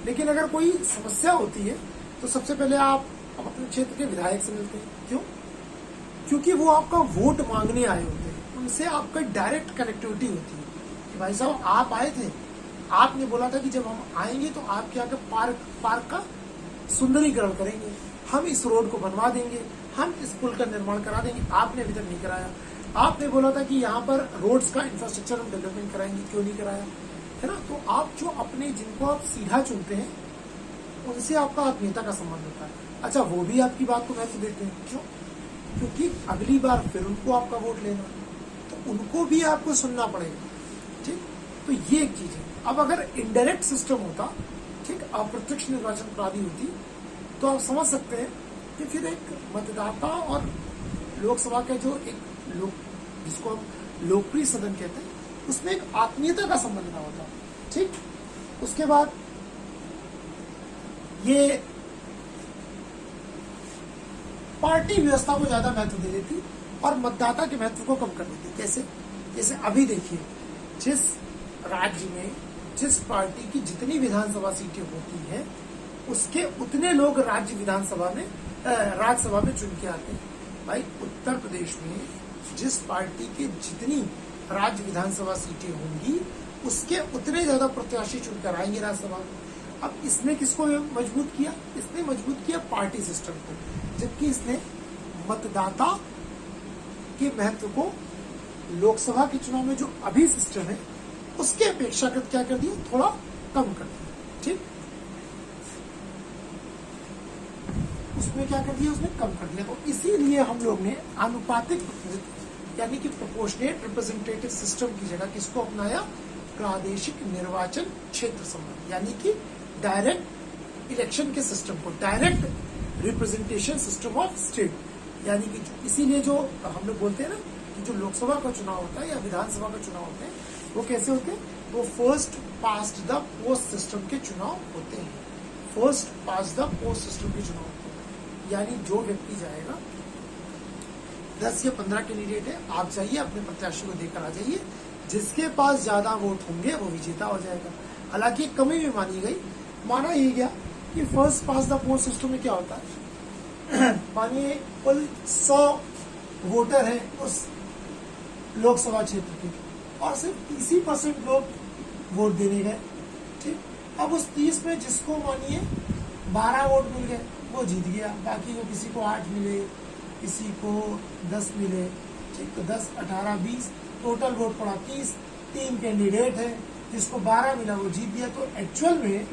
लेकिन अगर कोई समस्या होती है तो सबसे पहले आप अपने क्षेत्र के विधायक से मिलते हैं। क्यों? क्योंकि वो आपका वोट मांगने आए होते हैं, उनसे आपका डायरेक्ट कनेक्टिविटी होती है कि भाई साहब आप आए थे, आपने बोला था कि जब हम आएंगे तो आपके यहाँ के पार्क का सुंदरीकरण करेंगे, हम इस रोड को बनवा देंगे, हम इस पुल का निर्माण करा देंगे, आपने अभी तक नहीं कराया। आपने बोला था कि यहाँ पर रोड्स का इंफ्रास्ट्रक्चर हम डेवलपमेंट कराएंगे, क्यों नहीं कराया, है ना। तो आप जो अपने जिनको आप सीधा चुनते हैं उनसे आपका आत्मीयता का संबंध होता है। अच्छा, वो भी आपकी बात को महत्व देते हैं। क्यों? क्योंकि अगली बार फिर उनको आपका वोट लेना, तो उनको भी आपको सुनना पड़ेगा। ठीक, तो ये एक चीज है। अब अगर इनडायरेक्ट सिस्टम होता, ठीक, अप्रत्यक्ष निर्वाचन प्रणाली होती, तो आप समझ सकते हैं कि फिर एक मतदाता और लोकसभा का जो एक जिसको हम लोकप्रिय सदन कहते हैं उसमें एक आत्मीयता का संबंध ना होता। ठीक, उसके बाद ये पार्टी व्यवस्था को ज्यादा महत्व दे देती और मतदाता के महत्व को कम कर देती। कैसे? जैसे अभी देखिए, जिस राज्य में जिस पार्टी की जितनी विधानसभा सीटें होती हैं उसके उतने लोग राज्यसभा में चुन के आते हैं। भाई उत्तर प्रदेश में जिस पार्टी की जितनी राज्य विधानसभा सीटें होंगी उसके उतने ज्यादा प्रत्याशी चुनकर आएंगे राज्यसभा में। अब इसने किसको मजबूत किया? इसने मजबूत किया पार्टी सिस्टम को, जबकि इसने मतदाता के महत्व को लोकसभा के चुनाव में जो अभी सिस्टम है उसके अपेक्षाकृत क्या कर दिया, थोड़ा कम कर दिया। ठीक, उसमें क्या कर दिया, उसने कम कर दिया। तो इसीलिए हम लोग ने आनुपातिक यानी कि प्रोपोर्शनेट रिप्रेजेंटेटिव सिस्टम की जगह किसको अपनाया, प्रादेशिक निर्वाचन क्षेत्र संबंध यानी कि डायरेक्ट इलेक्शन के सिस्टम को, direct representation system of state. यानी कि इसीलिए जो हम लोग बोलते हैं ना कि जो लोकसभा का चुनाव होता है या विधानसभा का चुनाव होते हैं वो कैसे होते हैं, वो first past the post system के चुनाव होते हैं। First past the post system के चुनाव होते हैं, यानी जो व्यक्ति जाएगा 10 या 15 कैंडिडेट है, आप जाइए अपने प्रत्याशी को देकर आ जाइए, जिसके पास ज्यादा वोट होंगे वो विजेता हो जाएगा। हालांकि कमी भी मानी गई, माना ये गया कि first pass the post system में क्या होता है, मानिए कुल 100 वोटर है उस लोकसभा क्षेत्र के और सिर्फ 30% लोग वोट देने गए। ठीक, अब उस 30 में जिसको मानिए 12 वोट मिल गए वो जीत गया, बाकी को किसी को 8 मिले, किसी को 10 मिले। ठीक, तो 10, 18, 20 टोटल वोट पड़ा 30। 3 कैंडिडेट है, जिसको 12 मिला वो जीत गया। तो एक्चुअल में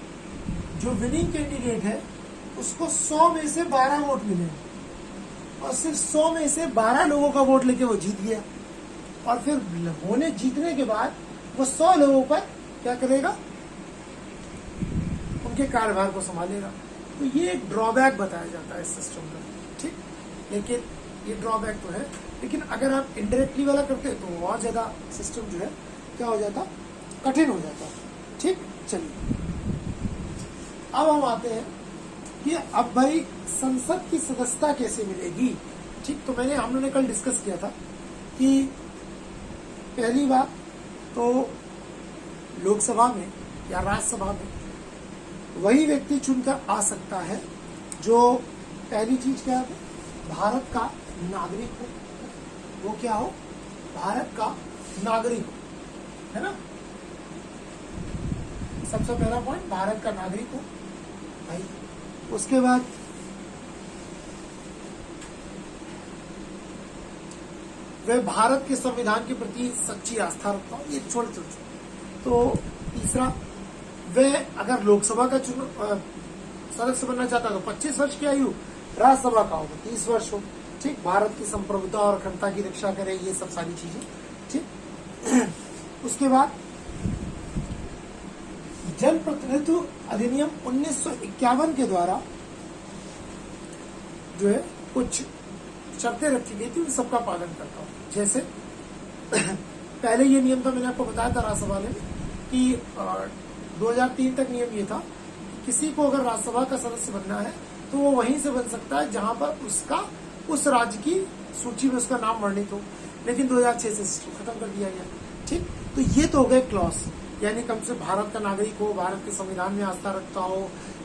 जो विनिंग कैंडिडेट है उसको 100 में से 12 वोट मिले और सिर्फ 100 में से 12 लोगों का वोट लेके वो जीत गया। और फिर होने जीतने के बाद वो 100 लोगों पर क्या करेगा, उनके कार्यभार को संभालेगा। तो ये एक ड्रॉबैक बताया जाता है इस सिस्टम का। ठीक, लेकिन ये ड्रॉबैक तो है, लेकिन अगर आप इनडायरेक्टली वाला करते तो और ज्यादा सिस्टम जो है क्या हो जाता, कठिन हो जाता। ठीक, चलिए अब हम आते हैं कि अब भाई संसद की सदस्यता कैसे मिलेगी। ठीक, तो हम लोगों ने कल डिस्कस किया था कि पहली बात तो लोकसभा में या राज्यसभा में वही व्यक्ति चुनकर आ सकता है जो, पहली चीज क्या है, भारत का नागरिक हो, वो क्या हो, भारत का नागरिक हो, है ना। सबसे पहला पॉइंट भारत का नागरिक हो भाई। उसके बाद वह भारत के संविधान के प्रति सच्ची आस्था रखता हो, ये छोड़। तो तीसरा, वह अगर लोकसभा का चुनाव सदस्य बनना चाहता है तो 25 वर्ष की आयु, राज्यसभा का होगा 30 वर्ष हो, ठीक। भारत की संप्रभुता और अखंडता की रक्षा करे, ये सब सारी चीजें, ठीक। उसके बाद जन प्रतिनिधित्व अधिनियम 1951 के द्वारा जो है कुछ शर्तें रखी गई थी, उन सबका पालन करता हूँ। जैसे पहले ये नियम था, मैंने आपको बताया था राज्यसभा में कि 2003 तक नियम ये था, किसी को अगर राज्यसभा का सदस्य बनना है तो वो वहीं से बन सकता है जहां पर उसका उस राज्य की सूची में उसका नाम वर्णित हो। लेकिन 2006 से सिस्टम खत्म कर दिया गया, ठीक। तो ये तो हो गए क्लॉज, यानी कम से भारत का नागरिक हो, भारत के संविधान में आस्था रखता हो,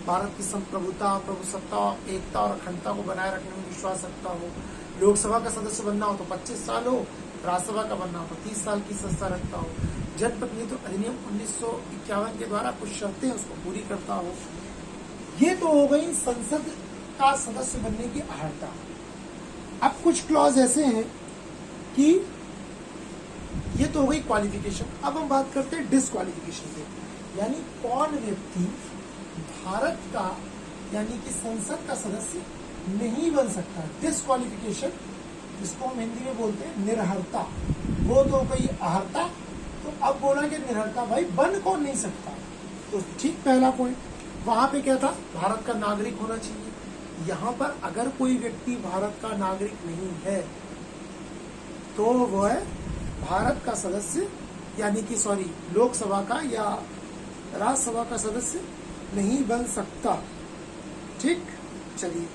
भारत की संप्रभुता, प्रभुसत्ता, एकता और अखंडता को बनाए रखने में विश्वास रखता हो। लोकसभा का सदस्य बनना हो तो 25 साल हो, राज्यसभा का बनना हो तो 30 साल की संस्था रखता हो। जनप्रतिनिधित्व अधिनियम 1951 के द्वारा कुछ शर्तें उसको पूरी करता हो। ये तो हो गई संसद का सदस्य बनने की अर्हता। अब कुछ क्लॉज ऐसे हैं कि ये तो हो गई क्वालिफिकेशन। अब हम बात करते हैं डिस्क्वालिफिकेशन की, यानी कौन व्यक्ति भारत का यानी कि संसद का सदस्य नहीं बन सकता। डिस्क्वालिफिकेशन, जिसको हम हिंदी में बोलते हैं निरर्हता, वो तो कोई अर्हता। तो अब बोला कि निरर्हता भाई बन कौन नहीं सकता, तो ठीक पहला पॉइंट वहां पे क्या था, भारत का नागरिक होना चाहिए। यहाँ पर अगर कोई व्यक्ति भारत का नागरिक नहीं है तो वह भारत का सदस्य यानी कि लोकसभा का या राज्यसभा का सदस्य नहीं बन सकता, ठीक। चलिए,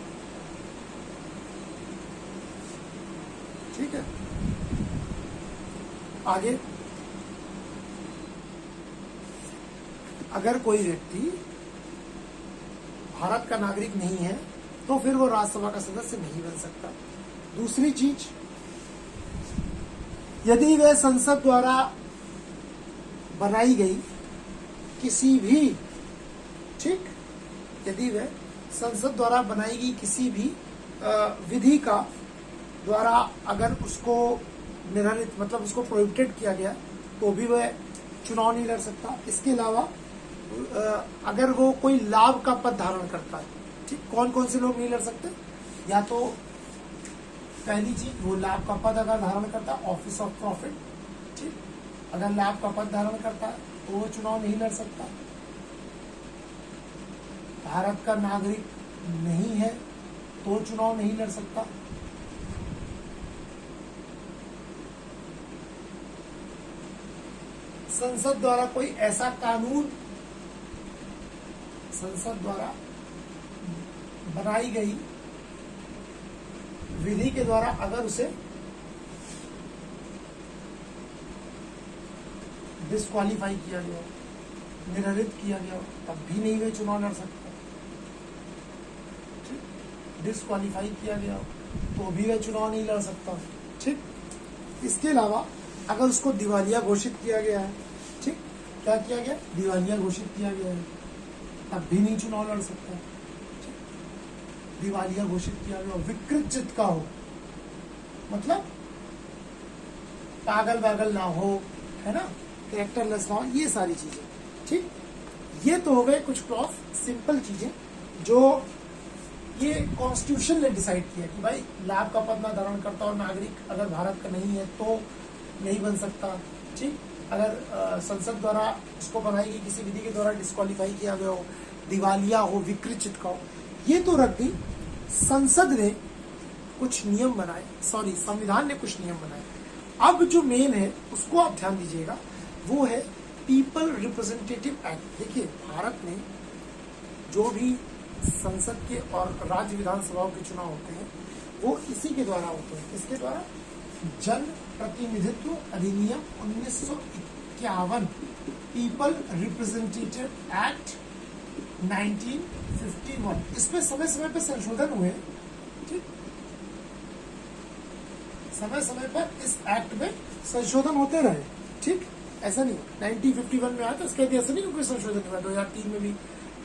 ठीक है, आगे। अगर कोई व्यक्ति भारत का नागरिक नहीं है तो फिर वो राज्यसभा का सदस्य नहीं बन सकता। दूसरी चीज, यदि वह संसद द्वारा बनाई गई किसी भी, ठीक, यदि वह संसद द्वारा बनाई गई किसी भी विधि का द्वारा अगर उसको निर्धारित मतलब उसको प्रोहिबिटेड किया गया तो भी वह चुनाव नहीं लड़ सकता। इसके अलावा अगर वो कोई लाभ का पद धारण करता है, ठीक। कौन कौन से लोग नहीं लड़ सकते, या तो पहली चीज वो लाभ का पद अगर धारण करता है, ऑफिस ऑफ प्रॉफिट, ठीक। अगर लाभ का पद धारण करता है तो वो चुनाव नहीं लड़ सकता। भारत का नागरिक नहीं है तो चुनाव नहीं लड़ सकता। संसद द्वारा कोई ऐसा कानून, संसद द्वारा बनाई गई विधि के द्वारा अगर उसे डिस्क्वालीफाई किया गया, निरर्हित किया गया, तब भी नहीं वे चुनाव लड़ सकते। डिस्क्वालीफाई किया गया तो भी वह चुनाव नहीं लड़ सकता, ठीक। इसके अलावा अगर उसको दिवालिया घोषित किया गया है, ठीक, क्या किया गया, दिवालिया घोषित किया गया है, तब भी नहीं चुनाव लड़ सकता, ठीक। दिवालिया घोषित किया गया, विकृत चित्त का हो, मतलब पागल वागल ना हो, है ना, कैरेक्टरलेस ना हो, ये सारी चीजें, ठीक। ये तो हो गए कुछ क्लॉज, सिंपल चीजें जो ये कॉन्स्टिट्यूशन ने डिसाइड किया कि भाई लाभ का पद ना धारण करता और नागरिक अगर भारत का नहीं है तो नहीं बन सकता, ठीक। अगर संसद द्वारा उसको बनाई गई किसी विधि के द्वारा डिस्क्वालीफाई किया गया हो, दिवालिया हो, विकृत चित्त का हो, ये तो रख दी। संसद ने कुछ नियम बनाए, संविधान ने कुछ नियम बनाए। अब जो मेन है उसको आप ध्यान दीजिएगा, वो है पीपल रिप्रेजेंटेटिव एक्ट। देखिए, भारत में जो भी संसद के और राज्य विधानसभाओं के चुनाव होते हैं वो इसी के द्वारा होते हैं। इसके द्वारा जन प्रतिनिधित्व अधिनियम 1951, पीपल रिप्रेजेंटेटिव एक्ट 1951, इसमें समय समय पे संशोधन हुए, ठीक। समय समय पर इस एक्ट में संशोधन होते रहे। ठीक, ऐसा नहीं 1951 में आया था, इसके ऐसा नहीं कोई संशोधन हुआ। 2003 में भी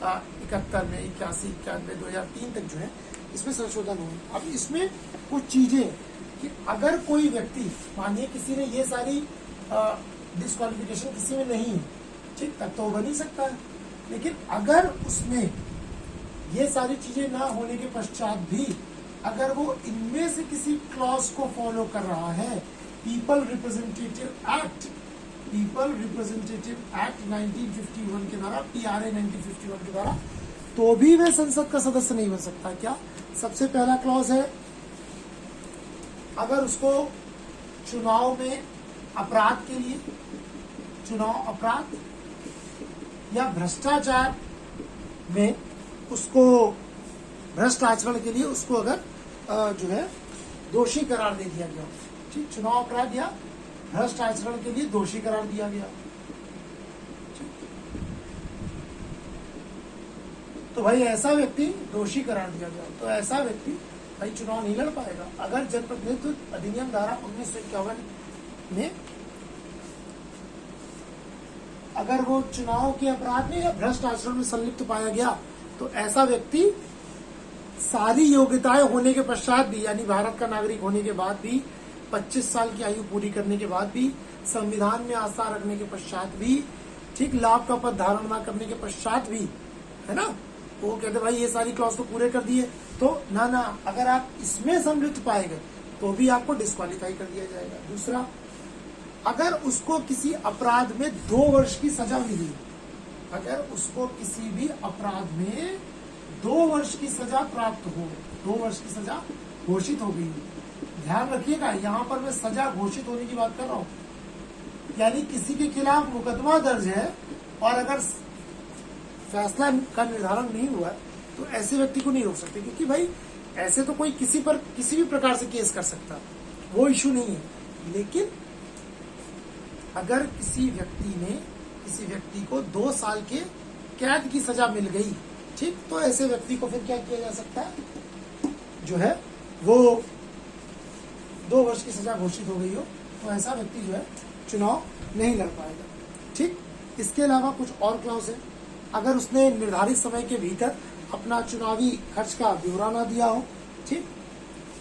71 में 81, 91, 2003 तक जो है इसमें संशोधन हुए। अब इसमें कुछ चीजें कि अगर कोई व्यक्ति, मानिए किसी ने ये सारी डिस्क्वालिफिकेशन किसी में नहीं है, ठीक, तब तो बन ही सकता है। लेकिन अगर उसमें ये सारी चीजें ना होने के पश्चात भी अगर वो इनमें से किसी क्लॉज को फॉलो कर रहा है, पीपल रिप्रेजेंटेटिव एक्ट 1951 के द्वारा, PRA 1951 के द्वारा, तो भी वह संसद का सदस्य नहीं बन सकता। क्या? सबसे पहला क्लॉज है, अगर उसको चुनाव में अपराध के लिए, चुनाव अपराध या भ्रष्टाचार में उसको, भ्रष्ट आचरण के लिए उसको अगर जो है दोषी करार दे दिया गया, ठीक, चुनाव अपराध या भ्रष्ट आचरण के लिए दोषी करार दिया गया, तो भाई ऐसा व्यक्ति दोषी करार दिया गया, तो ऐसा व्यक्ति भाई चुनाव नहीं लड़ पाएगा। अगर जनप्रतिनिधित्व अधिनियम धारा 1951 में अगर वो चुनाव के अपराध में या भ्रष्ट आचरण में संलिप्त पाया गया, तो ऐसा व्यक्ति सारी योग्यताएं होने के पश्चात भी, यानी भारत का नागरिक होने के बाद भी, 25 साल की आयु पूरी करने के बाद भी, संविधान में आस्था रखने के पश्चात भी, ठीक, लाभ का पद धारण न करने के पश्चात भी, है ना, वो कहते भाई ये सारी क्लॉज तो पूरे कर दिए, तो ना अगर आप इसमें संलिप्त पाए गए तो भी आपको डिस्क्वालीफाई कर दिया जाएगा। दूसरा, अगर उसको किसी अपराध में 2 वर्ष की सजा मिली, अगर उसको किसी भी अपराध में 2 वर्ष की सजा प्राप्त हो, 2 वर्ष की सजा घोषित हो गई, ध्यान रखिएगा यहाँ पर मैं सजा घोषित होने की बात कर रहा हूँ, यानी किसी के खिलाफ मुकदमा दर्ज है और अगर फैसला का निर्धारण नहीं हुआ तो ऐसे व्यक्ति को नहीं रोक सकते, क्योंकि भाई ऐसे तो कोई किसी पर किसी भी प्रकार से केस कर सकता, वो इश्यू नहीं है। लेकिन अगर किसी व्यक्ति को 2 साल के कैद की सजा मिल गई, ठीक, तो ऐसे व्यक्ति को फिर क्या किया जा सकता है, जो है वो 2 वर्ष की सजा घोषित हो गई हो, तो ऐसा व्यक्ति जो है चुनाव नहीं लड़ पाएगा। ठीक, इसके अलावा कुछ और क्लॉज है, अगर उसने निर्धारित समय के भीतर अपना चुनावी खर्च का ब्यौरा ना दिया हो, ठीक,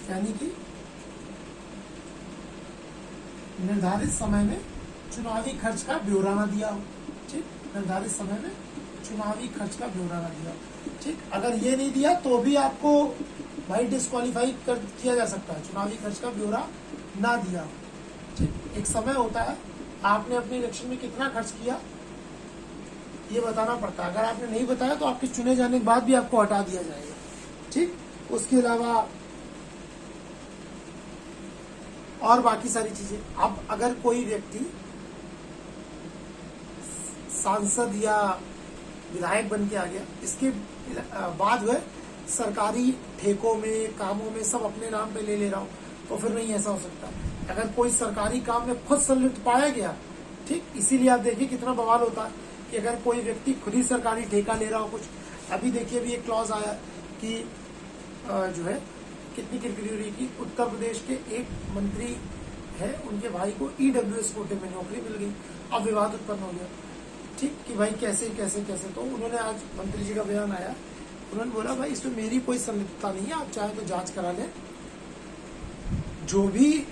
यानी कि निर्धारित समय में चुनावी खर्च का ब्यौरा ना दिया हो, ठीक, निर्धारित समय में चुनावी खर्च का ब्यौरा ना दिया हो, ठीक, अगर ये नहीं दिया तो भी आपको भाई डिस्क्वालीफाई किया जा सकता है, चुनावी खर्च का ब्यौरा ना दिया हो, ठीक। एक समय होता है, आपने अपने इलेक्शन में कितना खर्च किया ये बताना पड़ता है, अगर आपने नहीं बताया तो आपके चुने जाने के बाद भी आपको हटा दिया जाएगा, ठीक। उसके अलावा और बाकी सारी चीजें, अब अगर कोई व्यक्ति सांसद या विधायक बन के आ गया, इसके बाद वह सरकारी ठेकों में, कामों में सब अपने नाम पे ले रहा हो, तो फिर नहीं ऐसा हो सकता। अगर कोई सरकारी काम में खुद संलिप्त पाया गया, ठीक, इसीलिए आप देखिए कितना बवाल होता है कि अगर कोई व्यक्ति खुद ही सरकारी ठेका ले रहा हो कुछ। अभी देखिए अभी एक क्लॉज आया कि जो है कितनी किरकिरी हो रही की, उत्तर प्रदेश के एक मंत्री है, उनके भाई को EWS कोटे में नौकरी मिल गई, अब विवाद उत्पन्न हो गया, ठीक, कि भाई कैसे कैसे कैसे। तो उन्होंने आज मंत्री जी का बयान आया, उन्होंने बोला भाई इसमें मेरी कोई संलिप्तता नहीं है, आप चाहे तो जांच करा लें, जो भी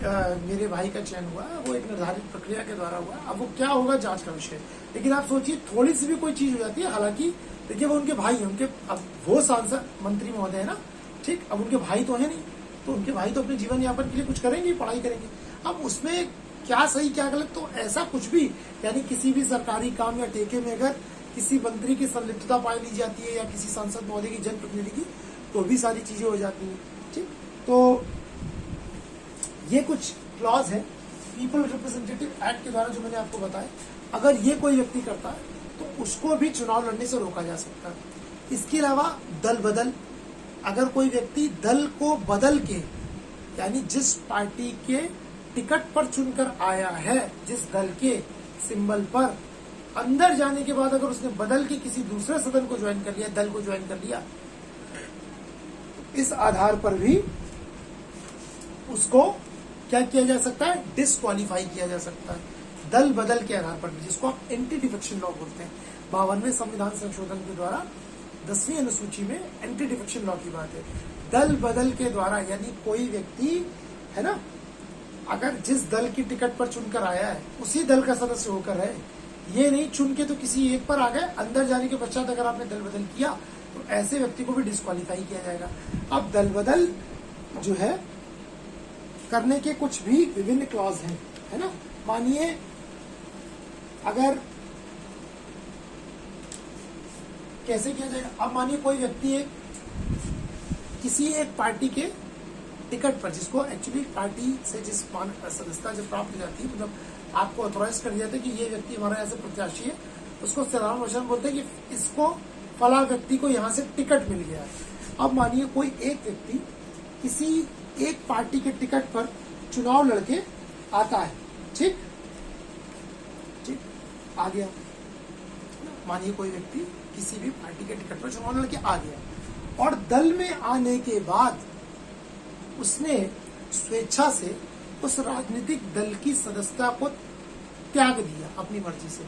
मेरे भाई का चयन हुआ है वो एक निर्धारित प्रक्रिया के द्वारा हुआ है, अब वो क्या होगा जांच का विषय। लेकिन आप सोचिए थोड़ी सी भी कोई चीज हो जाती है, हालांकि देखिए वो उनके भाई हैं, उनके, अब वो सांसद मंत्री महोदय है ना, ठीक, अब उनके भाई तो है नहीं, तो उनके भाई तो अपने जीवन यापन के लिए कुछ करेंगे, पढ़ाई करेंगे। अब उसमें क्या सही क्या गलत, तो ऐसा कुछ भी, यानी किसी भी सरकारी काम या ठेके में अगर किसी मंत्री की संलिप्तता पाई ली जाती है या किसी सांसद महोदय की, जनप्रतिनिधि की, तो भी सारी चीजें हो जाती हैं, ठीक। तो ये कुछ क्लॉज है पीपल रिप्रेजेंटेटिव एक्ट के द्वारा जो मैंने आपको बताया, अगर ये कोई व्यक्ति करता है तो उसको भी चुनाव लड़ने से रोका जा सकता है। इसके अलावा दल बदल, अगर कोई व्यक्ति दल को बदल के, यानी जिस पार्टी के टिकट पर चुनकर आया है, जिस दल के सिंबल पर, अंदर जाने के बाद अगर उसने बदल के किसी दूसरे सदन को ज्वाइन कर लिया, दल को ज्वाइन कर लिया, इस आधार पर भी उसको क्या किया जा सकता है, डिस्क्वालीफाई किया जा सकता है दल बदल के आधार पर भी, जिसको आप एंटी डिफेक्शन लॉ बोलते हैं। 52वें संविधान संशोधन के द्वारा 10वीं अनुसूची में एंटी डिफेक्शन लॉ की बात है। दल बदल के द्वारा, यानी कोई व्यक्ति है ना, अगर जिस दल की टिकट पर चुनकर आया है उसी दल का सदस्य होकर है, ये नहीं चुन के तो किसी एक पर आ गए, अंदर जाने के पश्चात अगर आपने दल बदल किया तो ऐसे व्यक्ति को भी डिस्क्वालीफाई किया जाएगा। अब दल बदल जो है करने के कुछ भी विभिन्न क्लॉज हैं, है ना। मानिए अगर कैसे किया जाएगा, अब मानिए कोई व्यक्ति किसी एक पार्टी के टिकट पर, जिसको एक्चुअली पार्टी से जिस सदस्यता जब प्राप्त हो जाती है, मतलब आपको ऑथोराइज कर दिया जाता है कि ये व्यक्ति हमारा ऐसे प्रत्याशी है, उसको साधारण भाषा में बोलते हैं कि इसको फला व्यक्ति को यहाँ से टिकट मिल गया है। अब मानिए कोई एक व्यक्ति किसी एक पार्टी के टिकट पर चुनाव लड़के आता है, ठीक ठीक आ गया। मानिए कोई व्यक्ति किसी भी पार्टी के टिकट पर चुनाव लड़के आ गया और दल में आने के बाद उसने स्वेच्छा से उस राजनीतिक दल की सदस्यता को त्याग दिया अपनी मर्जी से,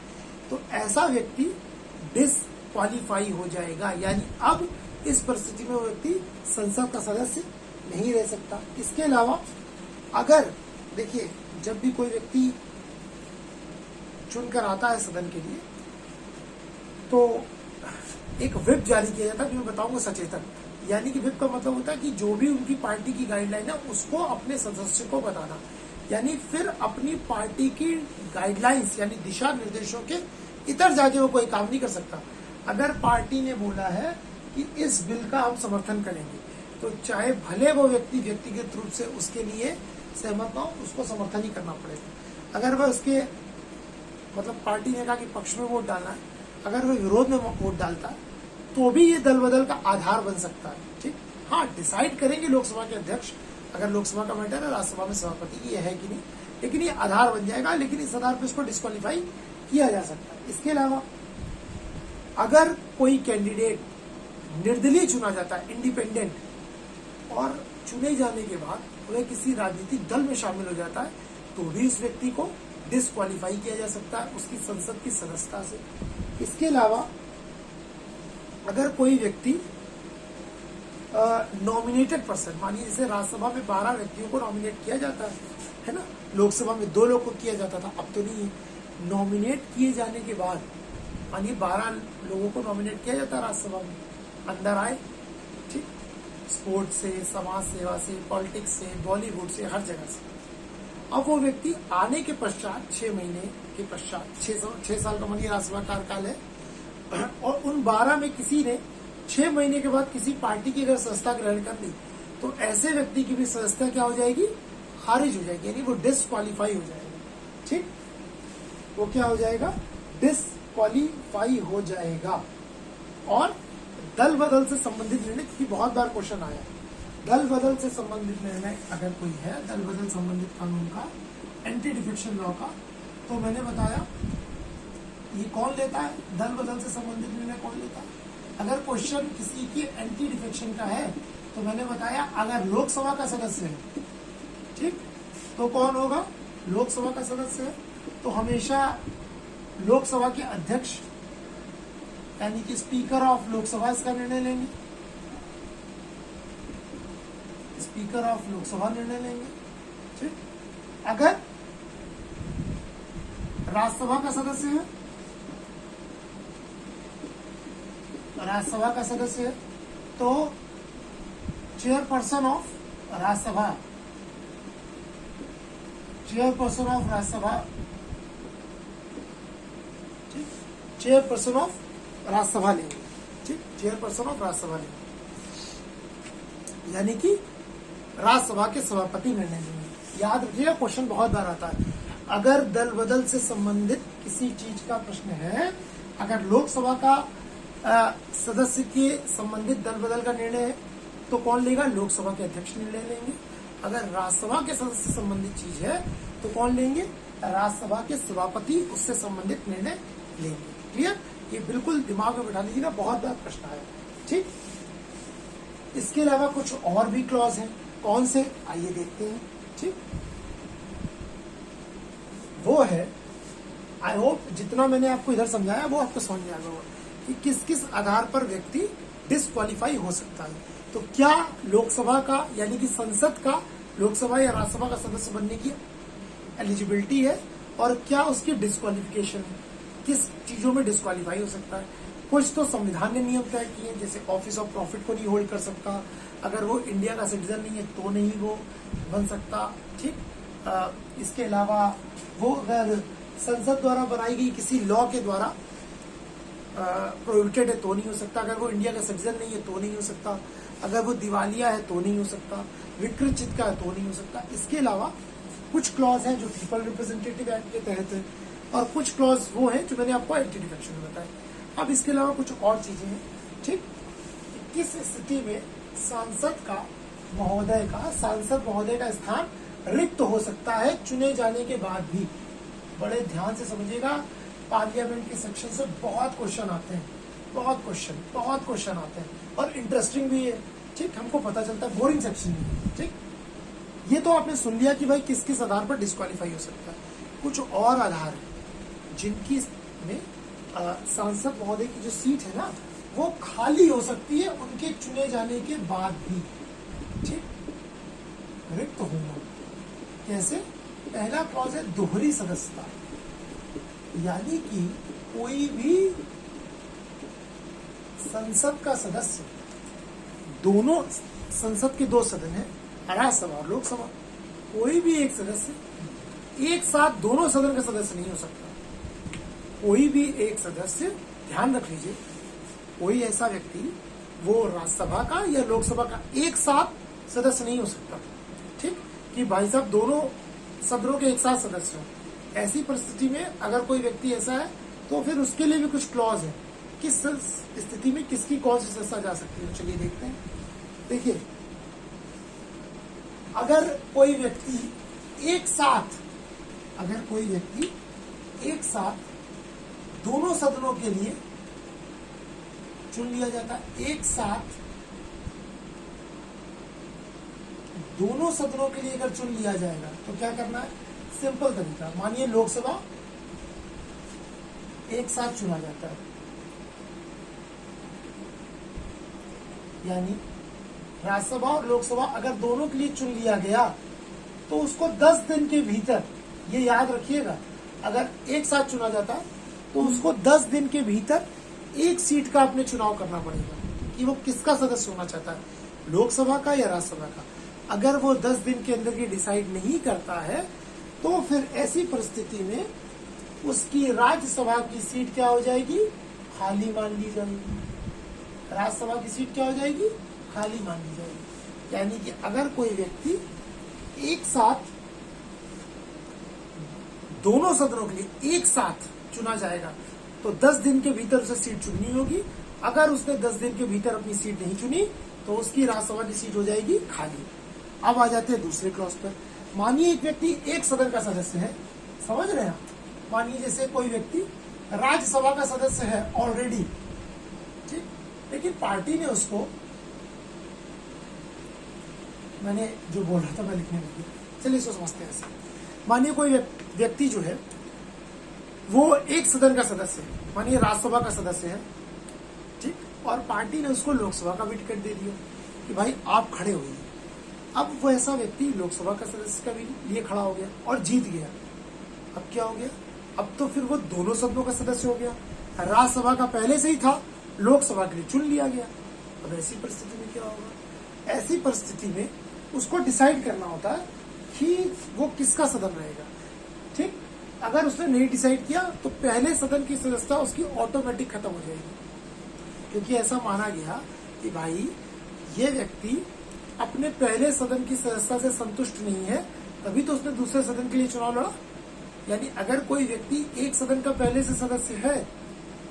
तो ऐसा व्यक्ति डिस्क्वालीफाई हो जाएगा। यानी अब इस परिस्थिति में वो व्यक्ति संसद का सदस्य नहीं रह सकता। इसके अलावा अगर देखिए, जब भी कोई व्यक्ति चुनकर आता है सदन के लिए तो एक व्हिप जारी किया जाता है, जो मैं बताऊंगा सचेतन। यानी कि व्हिप का मतलब होता है कि जो भी उनकी पार्टी की गाइडलाइन है उसको अपने सदस्य को बताना, यानी फिर अपनी पार्टी की गाइडलाइंस यानी दिशा निर्देशों के इतर जाके वो कोई काम नहीं कर सकता। अगर पार्टी ने बोला है कि इस बिल का हम समर्थन करेंगे, तो चाहे भले वो व्यक्ति व्यक्तिगत रूप से उसके लिए सहमत ना हो, उसको समर्थन ही करना पड़ेगा। अगर वह उसके मतलब पार्टी ने कहा कि पक्ष में वोट डालना है, अगर वह विरोध में वोट डालता है तो भी ये दल बदल का आधार बन सकता है, ठीक। हाँ, डिसाइड करेंगे लोकसभा के अध्यक्ष, अगर लोकसभा का मैटर है राज्यसभा में सभापति की ये है कि नहीं, लेकिन ये आधार बन जाएगा। लेकिन इस आधार पर इसको डिस्क्वालीफाई किया जा सकता है। इसके अलावा अगर कोई कैंडिडेट निर्दलीय चुना जाता है, इंडिपेंडेंट, और चुने जाने के बाद वह किसी राजनीतिक दल में शामिल हो जाता है, तो भी उस व्यक्ति को डिस्क्वालीफाई किया जा सकता है उसकी संसद की सदस्यता से। इसके अलावा अगर कोई व्यक्ति नॉमिनेटेड पर्सन, मानिए जैसे राज्यसभा में 12 व्यक्तियों को नॉमिनेट किया जाता है ना, लोकसभा में 2 लोग को किया जाता था, अब तो नहीं। नॉमिनेट किए जाने के बाद मानिए 12 लोगों को नॉमिनेट किया जाता है राज्यसभा में, अंदर आए, ठीक, स्पोर्ट्स से, समाज सेवा से, पॉलिटिक्स से, बॉलीवुड से, हर जगह से। अब वो व्यक्ति आने के पश्चात 6 महीने के पश्चात, 6 साल का मानिए राज्यसभा कार्यकाल है, और उन 12 में किसी ने 6 महीने के बाद किसी पार्टी की अगर सदस्यता ग्रहण कर ली, तो ऐसे व्यक्ति की भी सदस्यता क्या हो जाएगी, खारिज हो जाएगी, यानी वो डिस्क्वालीफाई हो जाएगा, ठीक। वो क्या हो जाएगा, डिस्क्वालीफाई हो जाएगा। और दल बदल से संबंधित निर्णय, क्योंकि बहुत बार क्वेश्चन आया, दल बदल से संबंधित निर्णय अगर कोई है, दल बदल संबंधित कानून का, एंटी डिफेक्शन लॉ का, तो मैंने बताया ये कौन लेता है, दल बदल से संबंधित निर्णय कौन लेता है। अगर क्वेश्चन किसी के एंटी डिफेक्शन का है, तो मैंने बताया अगर लोकसभा का सदस्य है, ठीक, तो कौन होगा, लोकसभा का सदस्य है, तो हमेशा लोकसभा के अध्यक्ष यानी कि स्पीकर ऑफ लोकसभा इसका निर्णय लेंगे, स्पीकर ऑफ लोकसभा निर्णय लेंगे, ठीक। अगर राज्यसभा का सदस्य है, राज्यसभा का सदस्य है, तो chairperson of Rajya Sabha, chairperson of Rajya Sabha, ठीक, चेयरपर्सन ऑफ राज्यसभा लेंगे, ठीक, चेयरपर्सन ऑफ राज्यसभा लेंगे, यानी कि राज्यसभा के सभापति निर्णय लेंगे। याद रखिएगा, क्वेश्चन बहुत बार आता है। अगर दल बदल से संबंधित किसी चीज का प्रश्न है, अगर लोकसभा का सदस्य के संबंधित दल बदल का निर्णय है, तो कौन लेगा, लोकसभा के अध्यक्ष निर्णय लेंगे। अगर राज्यसभा के सदस्य से संबंधित चीज है, तो कौन लेंगे, राज्यसभा के सभापति उससे संबंधित निर्णय लेंगे। क्लियर, ये बिल्कुल दिमाग में बिठा लीजिएगा, बहुत बार प्रश्न आया, ठीक। इसके अलावा कुछ और भी क्लॉज हैं, कौन से, आइए देखते हैं, ठीक। वो है, आई होप जितना मैंने आपको इधर समझाया वो आपको समझ में आ गया कि किस किस आधार पर व्यक्ति डिस्क्वालीफाई हो सकता है। तो क्या लोकसभा का यानी कि संसद का लोकसभा या राज्यसभा का सदस्य बनने की एलिजिबिलिटी है, और क्या उसकी डिस्क्वालिफिकेशन है, किस चीजों में डिस्क्वालीफाई हो सकता है। कुछ तो संविधान ने नियम तय किए, जैसे ऑफिस ऑफ प्रॉफिट को नहीं होल्ड कर सकता, अगर वो इंडिया का सिटीजन नहीं है तो नहीं वो बन सकता, ठीक। इसके अलावा वो अगर संसद द्वारा बनाई गई किसी लॉ के द्वारा प्रोहिबिटेड है तो नहीं हो सकता, अगर वो इंडिया का सिटीजन नहीं है तो नहीं हो सकता, अगर वो दिवालिया है तो नहीं हो सकता, विकृत का है तो नहीं हो सकता। इसके अलावा कुछ क्लॉज हैं जो पीपल रिप्रेजेंटेटिव एक्ट के तहत है, और कुछ क्लॉज वो हैं जो मैंने आपको एंटी डिफेक्शन में बताया। अब इसके अलावा कुछ और चीजें हैं, ठीक। किस स्थिति में सांसद महोदय का स्थान रिक्त हो सकता है चुने जाने के बाद भी। बड़े ध्यान से समझिएगा, पार्लियामेंट के सेक्शन से बहुत क्वेश्चन आते हैं, बहुत क्वेश्चन आते हैं, और इंटरेस्टिंग भी है, ठीक। हमको पता चलता है, बोरिंग सेक्शन नहीं है, ठीक। ये तो आपने सुन लिया कि भाई किस किस आधार पर डिस्क्वालीफाई हो सकता है। कुछ और आधार है जिनकी में सांसद महोदय की जो सीट है ना वो खाली हो सकती है उनके चुने जाने के बाद भी, ठीक, रिक्त होना। कैसे? पहला क्लॉज है दोहरी सदस्यता, यानी कि कोई भी संसद का सदस्य, दोनों संसद के दो सदन है, राज्यसभा और लोकसभा, कोई भी एक सदस्य एक साथ दोनों सदन का सदस्य नहीं हो सकता। कोई भी एक सदस्य, ध्यान रख लीजिए, कोई ऐसा व्यक्ति वो राज्यसभा का या लोकसभा का एक साथ सदस्य नहीं हो सकता, ठीक, कि भाई साहब दोनों सदनों के एक साथ सदस्य हो। ऐसी परिस्थिति में अगर कोई व्यक्ति ऐसा है तो फिर उसके लिए भी कुछ क्लॉज है, किस स्थिति में किसकी कौन सी सदस्यता जा सकती है। चलिए देखते हैं। देखिए, अगर कोई व्यक्ति एक साथ दोनों सदनों के लिए चुन लिया जाता है, एक साथ दोनों सदनों के लिए अगर चुन लिया जाएगा तो क्या करना है? सिंपल तरीका, मानिए लोकसभा एक साथ चुना जाता है, यानी राज्यसभा और लोकसभा अगर दोनों के लिए चुन लिया गया तो उसको 10 दिन के भीतर, ये याद रखिएगा, अगर एक साथ चुना जाता है तो उसको 10 दिन के भीतर एक सीट का अपने चुनाव करना पड़ेगा कि वो किसका सदस्य होना चाहता है, लोकसभा का या राज्यसभा का। अगर वो 10 दिन के अंदर ये डिसाइड नहीं करता है तो फिर ऐसी परिस्थिति में उसकी राज्यसभा की सीट क्या हो जाएगी? खाली मान ली जाएगी। राज्यसभा की सीट क्या हो जाएगी? खाली मान ली जाएगी। यानी कि अगर कोई व्यक्ति एक साथ दोनों सदनों के लिए एक साथ चुना जाएगा तो 10 दिन के भीतर उसे सीट चुननी होगी। अगर उसने 10 दिन के भीतर अपनी सीट नहीं चुनी तो उसकी राज्यसभा की सीट हो जाएगी खाली। अब आ जाते हैं दूसरे क्लॉज पर। मानिए एक व्यक्ति एक सदन का सदस्य है, समझ रहे हैं आप? मानिए जैसे कोई व्यक्ति राज्यसभा का सदस्य है ऑलरेडी, ठीक, लेकिन पार्टी ने उसको, मैंने जो बोल रहा था मैं लिखने लगी, चलिए इसको समझते हैं ऐसे। मानिए कोई व्यक्ति जो है वो एक सदन का सदस्य है, मानिए राज्यसभा का सदस्य है, ठीक, और पार्टी ने उसको लोकसभा का भी टिकट दे दिया कि भाई आप खड़े होइए। अब वो ऐसा व्यक्ति लोकसभा का सदस्य का भी लिए खड़ा हो गया और जीत गया। अब क्या हो गया? अब तो फिर वो दोनों सदनों का सदस्य हो गया। राज्यसभा का पहले से ही था, लोकसभा के लिए चुन लिया गया। अब ऐसी परिस्थिति में क्या होगा? ऐसी परिस्थिति में उसको डिसाइड करना होता है कि वो किसका सदन रहेगा, ठीक। अगर उसने नहीं डिसाइड किया तो पहले सदन की सदस्यता उसकी ऑटोमेटिक खत्म हो जाएगी, क्योंकि ऐसा माना गया कि भाई ये व्यक्ति अपने पहले सदन की सदस्यता से संतुष्ट नहीं है, तभी तो उसने दूसरे सदन के लिए चुनाव लड़ा। यानी अगर कोई व्यक्ति एक सदन का पहले से सदस्य है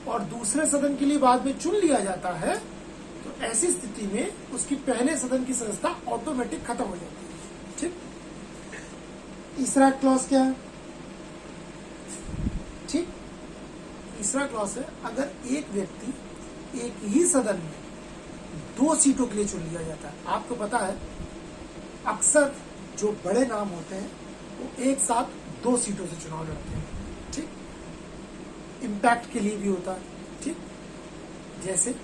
और दूसरे सदन के लिए बाद में चुन लिया जाता है तो ऐसी स्थिति में उसकी पहले सदन की सदस्यता ऑटोमेटिक खत्म हो जाती है, ठीक। तीसरा क्लॉज क्या है? ठीक, तीसरा क्लॉज है अगर एक व्यक्ति एक ही सदन में 2 सीटों के लिए चुन लिया जाता है। आपको पता है अक्सर जो बड़े नाम होते हैं वो एक साथ 2 सीटों से चुनाव लड़ते हैं। ठीक, इम्पैक्ट के लिए भी होता है। ठीक, जैसे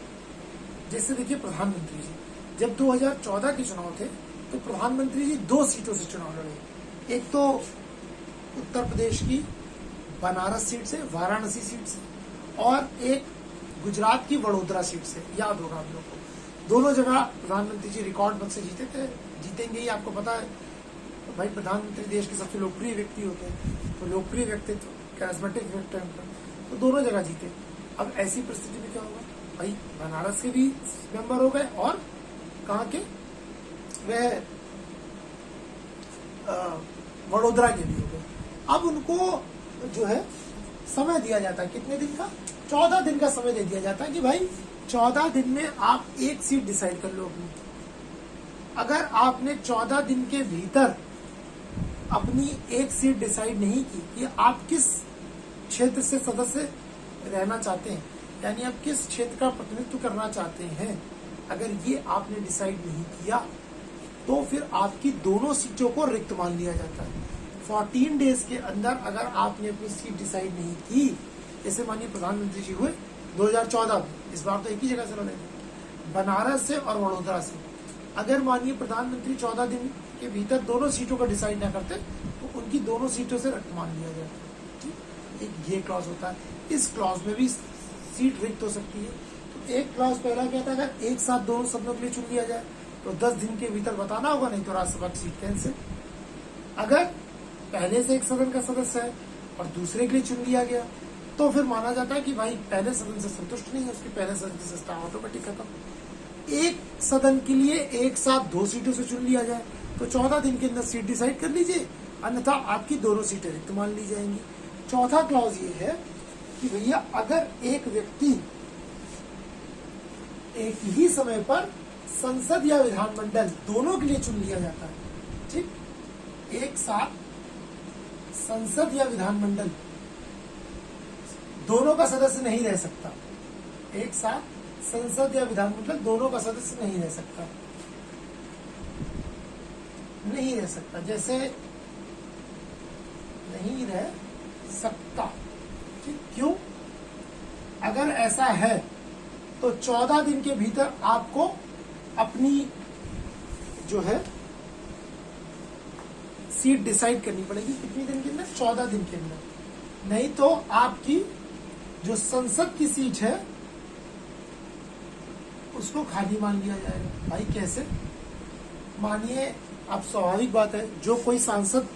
जैसे देखिए प्रधानमंत्री जी, जब 2014 के चुनाव थे तो प्रधानमंत्री जी 2 सीटों से चुनाव लड़े। एक तो उत्तर प्रदेश की बनारस सीट से, वाराणसी सीट से, और एक गुजरात की वडोदरा सीट से। याद होगा आप लोग को, दोनों जगह प्रधानमंत्री जी रिकॉर्ड मत से जीते थे। जीतेंगे ही, आपको पता है तो भाई प्रधानमंत्री देश के सबसे लोकप्रिय व्यक्ति होते हैं, तो लोकप्रिय व्यक्तित्व, कैरिस्मेटिक व्यक्तित्व, तो दोनों जगह जीते। अब ऐसी परिस्थिति में क्या होगा भाई, बनारस के भी मेंबर हो गए और कहाँ के, वह वडोदरा के भी हो गए। अब उनको जो है समय दिया जाता है, कितने दिन का, 14 दिन का समय दे दिया जाता है कि भाई 14 दिन में आप एक सीट डिसाइड कर लो अपनी। अगर आपने 14 दिन के भीतर अपनी एक सीट डिसाइड नहीं की कि आप किस क्षेत्र से सदस्य रहना चाहते हैं, यानी आप किस क्षेत्र का प्रतिनिधित्व करना चाहते हैं, अगर ये आपने डिसाइड नहीं किया तो फिर आपकी दोनों सीटों को रिक्त मान लिया जाता है। 14 डेज के अंदर अगर आपने अपनी सीट डिसाइड नहीं की, जैसे मानिए प्रधानमंत्री जी हुए 2014 में, इस बार तो एक ही जगह से लड़े, बनारस से और वडोदरा से। अगर मानिए प्रधानमंत्री 14 दिन के भीतर दोनों सीटों को डिसाइड ना करते तो उनकी दोनों सीटों से रिक्त मान लिया जाता है। ठीक, एक ये क्लॉज होता है। इस क्लॉज में भी सीट रिक्त हो सकती है। तो एक क्लॉज पहला क्या था, अगर एक साथ दोनों सदनों के लिए चुन लिया जाए तो 10 दिन के भीतर बताना होगा, नहीं तो राज्यसभा की सीट कैंसिल। अगर पहले से एक सदन का सदस्य है और दूसरे के लिए चुन लिया गया तो फिर माना जाता है कि भाई पहले सदन से संतुष्ट नहीं है, उसकी पहले सदन की सत्ता ऑटोमेटिक खत्म। एक सदन के लिए एक साथ 2 सीटों से चुन लिया जाए तो 14 दिन के अंदर सीट डिसाइड कर लीजिए, अन्यथा आपकी दोनों सीटें रिक्त मान ली जाएंगी। चौथा क्लॉज ये है कि भैया अगर एक व्यक्ति एक ही समय पर संसद या विधानमंडल दोनों के लिए चुन लिया जाता है, ठीक, एक साथ संसद या विधानमंडल दोनों का सदस्य नहीं रह सकता, एक साथ संसद या विधानमंडल दोनों का सदस्य नहीं रह सकता, नहीं रह सकता, जैसे नहीं रह सकता। ठीक, क्यों? अगर ऐसा है तो 14 दिन के भीतर आपको अपनी जो है सीट डिसाइड करनी पड़ेगी। कितनी दिन के अंदर? 14 दिन के अंदर। नहीं तो आपकी जो संसद की सीट है उसको खाली मान लिया जाएगा। भाई कैसे? मानिए, आप स्वाभाविक बात है, जो कोई संसद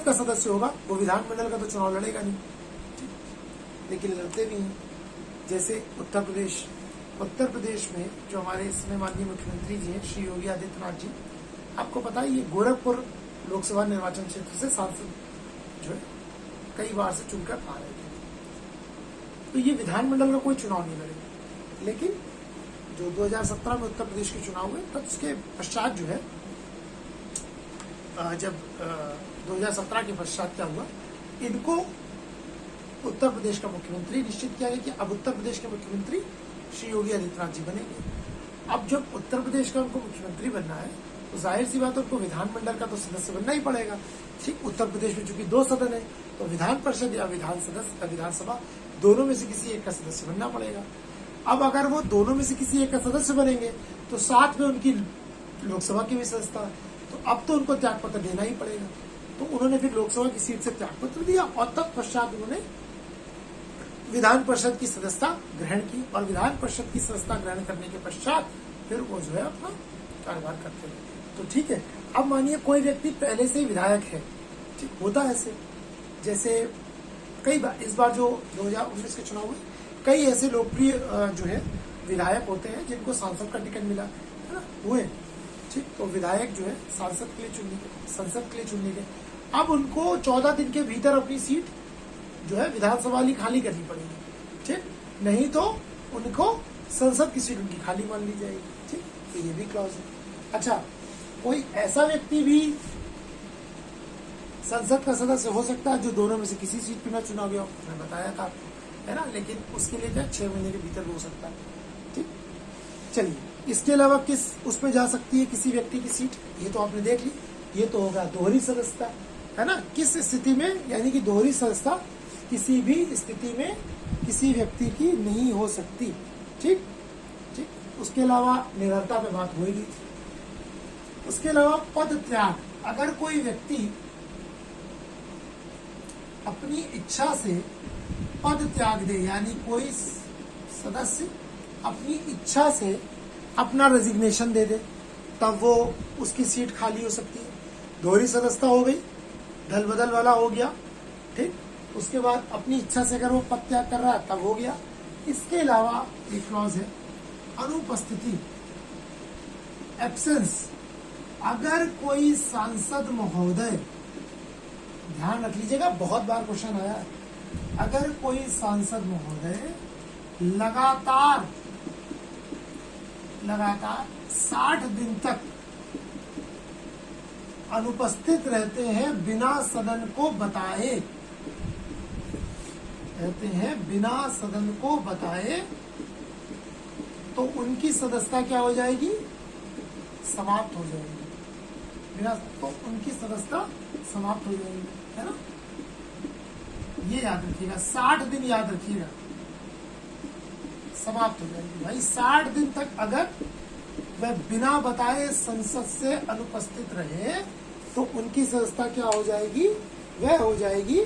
का सदस्य होगा वो विधानमंडल का तो चुनाव लड़ेगा नहीं, लेकिन लड़ते भी हैं। जैसे उत्तर प्रदेश में जो हमारे इसमें माननीय मुख्यमंत्री जी हैं श्री योगी आदित्यनाथ जी, आपको पता है ये गोरखपुर लोकसभा निर्वाचन क्षेत्र से सांसद जो है कई बार से चुनकर आ रहे थे, तो ये विधानमंडल का कोई चुनाव नहीं लड़ेगा। लेकिन जो 2017 में उत्तर प्रदेश के चुनाव हुए तब उसके पश्चात जो है जब 2017 के पश्चात क्या हुआ, इनको उत्तर प्रदेश का मुख्यमंत्री निश्चित किया गया कि अब उत्तर प्रदेश के मुख्यमंत्री श्री योगी आदित्यनाथ जी बनेंगे। अब जब उत्तर प्रदेश का उनको मुख्यमंत्री बनना है तो जाहिर सी बात है उनको विधानमंडल का तो सदस्य बनना ही पड़ेगा। ठीक, उत्तर प्रदेश में चूंकि 2 सदन है तो विधान परिषद या विधानसभा दोनों में से किसी एक का सदस्य बनना पड़ेगा। अब अगर वो दोनों में से किसी एक का सदस्य बनेंगे तो साथ में उनकी लोकसभा की भी सदस्यता है, तो अब तो उनको त्यागपत्र देना ही पड़ेगा। तो उन्होंने फिर लोकसभा की सीट से त्यागपत्र दिया और तत्पश्चात उन्होंने विधान परिषद की सदस्यता ग्रहण की, और विधान परिषद की सदस्यता ग्रहण करने के पश्चात फिर वो जो है अपना कार्यभार करते हैं। तो ठीक है, अब मानिए कोई व्यक्ति पहले से ही विधायक है, ठीक, होता है ऐसे, जैसे कई बार इस बार जो 2019 के चुनाव हुए कई ऐसे लोकप्रिय जो है विधायक होते हैं जिनको सांसद का टिकट मिला है ना, हुए, ठीक, तो विधायक जो है संसद के लिए चुनने के अब उनको 14 दिन के भीतर अपनी सीट जो है विधानसभा वाली खाली करनी पड़ेगी। ठीक, नहीं तो उनको संसद की सीट उनकी खाली मान ली जाएगी। ठीक, तो ये भी क्लॉज है। अच्छा, कोई ऐसा व्यक्ति भी संसद का सदस्य हो सकता है जो दोनों में से किसी सीट पर ना चुना गया हो, मैंने बताया था आपको, है ना, लेकिन उसके लिए क्या 6 महीने के भीतर हो सकता है। ठीक, चलिए, इसके अलावा किस उसमें जा सकती है किसी व्यक्ति की सीट, ये तो आपने देख ली, ये तो होगा दोहरी सदस्यता, है ना, किस स्थिति में, यानी कि दोहरी सदस्यता किसी भी स्थिति में किसी व्यक्ति की नहीं हो सकती। ठीक ठीक। उसके अलावा निरंतरता पे बात होगी। उसके अलावा पद त्याग, अगर कोई व्यक्ति अपनी इच्छा से पद त्याग दे, यानी कोई सदस्य अपनी इच्छा से अपना रेजिग्नेशन दे दे, तब वो उसकी सीट खाली हो सकती है। दोहरी सदस्यता हो गई, दल बदल वाला हो गया। ठीक। उसके बाद अपनी इच्छा से अगर वो पद त्याग कर रहा है तब हो गया। इसके अलावा एक क्लॉज है अनुपस्थिति, एब्सेंस। अगर कोई सांसद महोदय, ध्यान रख लीजिएगा, बहुत बार क्वेश्चन आया है, अगर कोई सांसद महोदय लगातार 60 दिन तक अनुपस्थित रहते हैं बिना सदन को बताए, तो उनकी सदस्यता क्या हो जाएगी? समाप्त हो जाएगी। तो उनकी सदस्यता समाप्त हो जाएगी, है ना। ये याद रखिएगा, 60 दिन याद रखिएगा, समाप्त हो जाएगी। भाई 60 दिन तक अगर वह बिना बताए संसद से अनुपस्थित रहे तो उनकी सदस्यता क्या हो जाएगी? वह हो जाएगी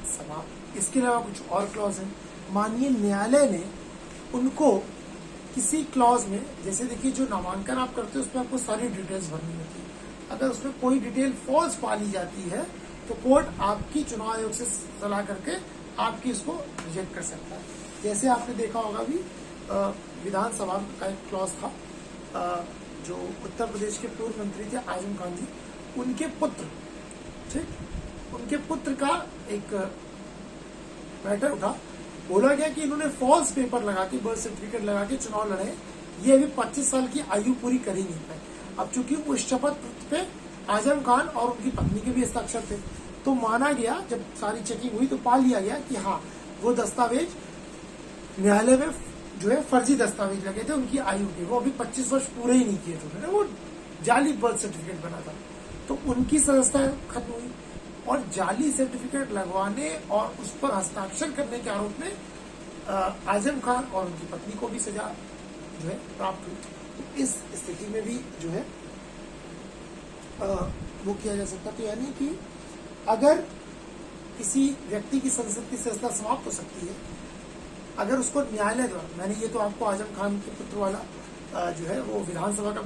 समाप्त। इसके अलावा कुछ और क्लॉज है। माननीय न्यायालय ने उनको किसी क्लॉज में, जैसे देखिए जो नामांकन आप करते हो उसमें आपको सारी डिटेल्स भरनी होती है, अगर उसमें कोई डिटेल फॉल्स पाली जाती है तो कोर्ट आपकी चुनाव आयोग से सलाह करके आपकी उसको रिजेक्ट कर सकता है। जैसे आपने देखा होगा भी विधानसभा का एक क्लॉज था, जो उत्तर प्रदेश के पूर्व मंत्री थे आजम खान जी, उनके पुत्र, ठीक, उनके पुत्र का एक मैटर उठा, बोला गया कि इन्होंने फॉल्स पेपर लगा के, बर्थ सर्टिफिकेट लगा के चुनाव लड़े, ये अभी 25 साल की आयु पूरी कर ही नहीं पाए। अब चूंकि उस शपथ पत्र पे आजम खान और उनकी पत्नी के भी हस्ताक्षर थे, तो माना गया, जब सारी चेकिंग हुई तो पा लिया गया कि हाँ वो दस्तावेज न्यायालय में जो है फर्जी दस्तावेज लगे थे उनकी आयु के, वो अभी 25 वर्ष पूरे ही नहीं किए थे उन्होंने, वो जाली बर्थ सर्टिफिकेट बना था, तो उनकी सदस्यता खत्म हुई। और जाली सर्टिफिकेट लगवाने और उस पर हस्ताक्षर करने के आरोप में आजम खान और उनकी पत्नी को भी सजा जो है प्राप्त हुई। इस स्थिति में भी जो है वो किया जा सकता। तो यानी कि अगर किसी व्यक्ति की संसद की सदस्यता समाप्त हो सकती है अगर उसको न्यायालय द्वारा, मैंने ये तो आपको आजम खान के पुत्र वाला जो है वो विधानसभा का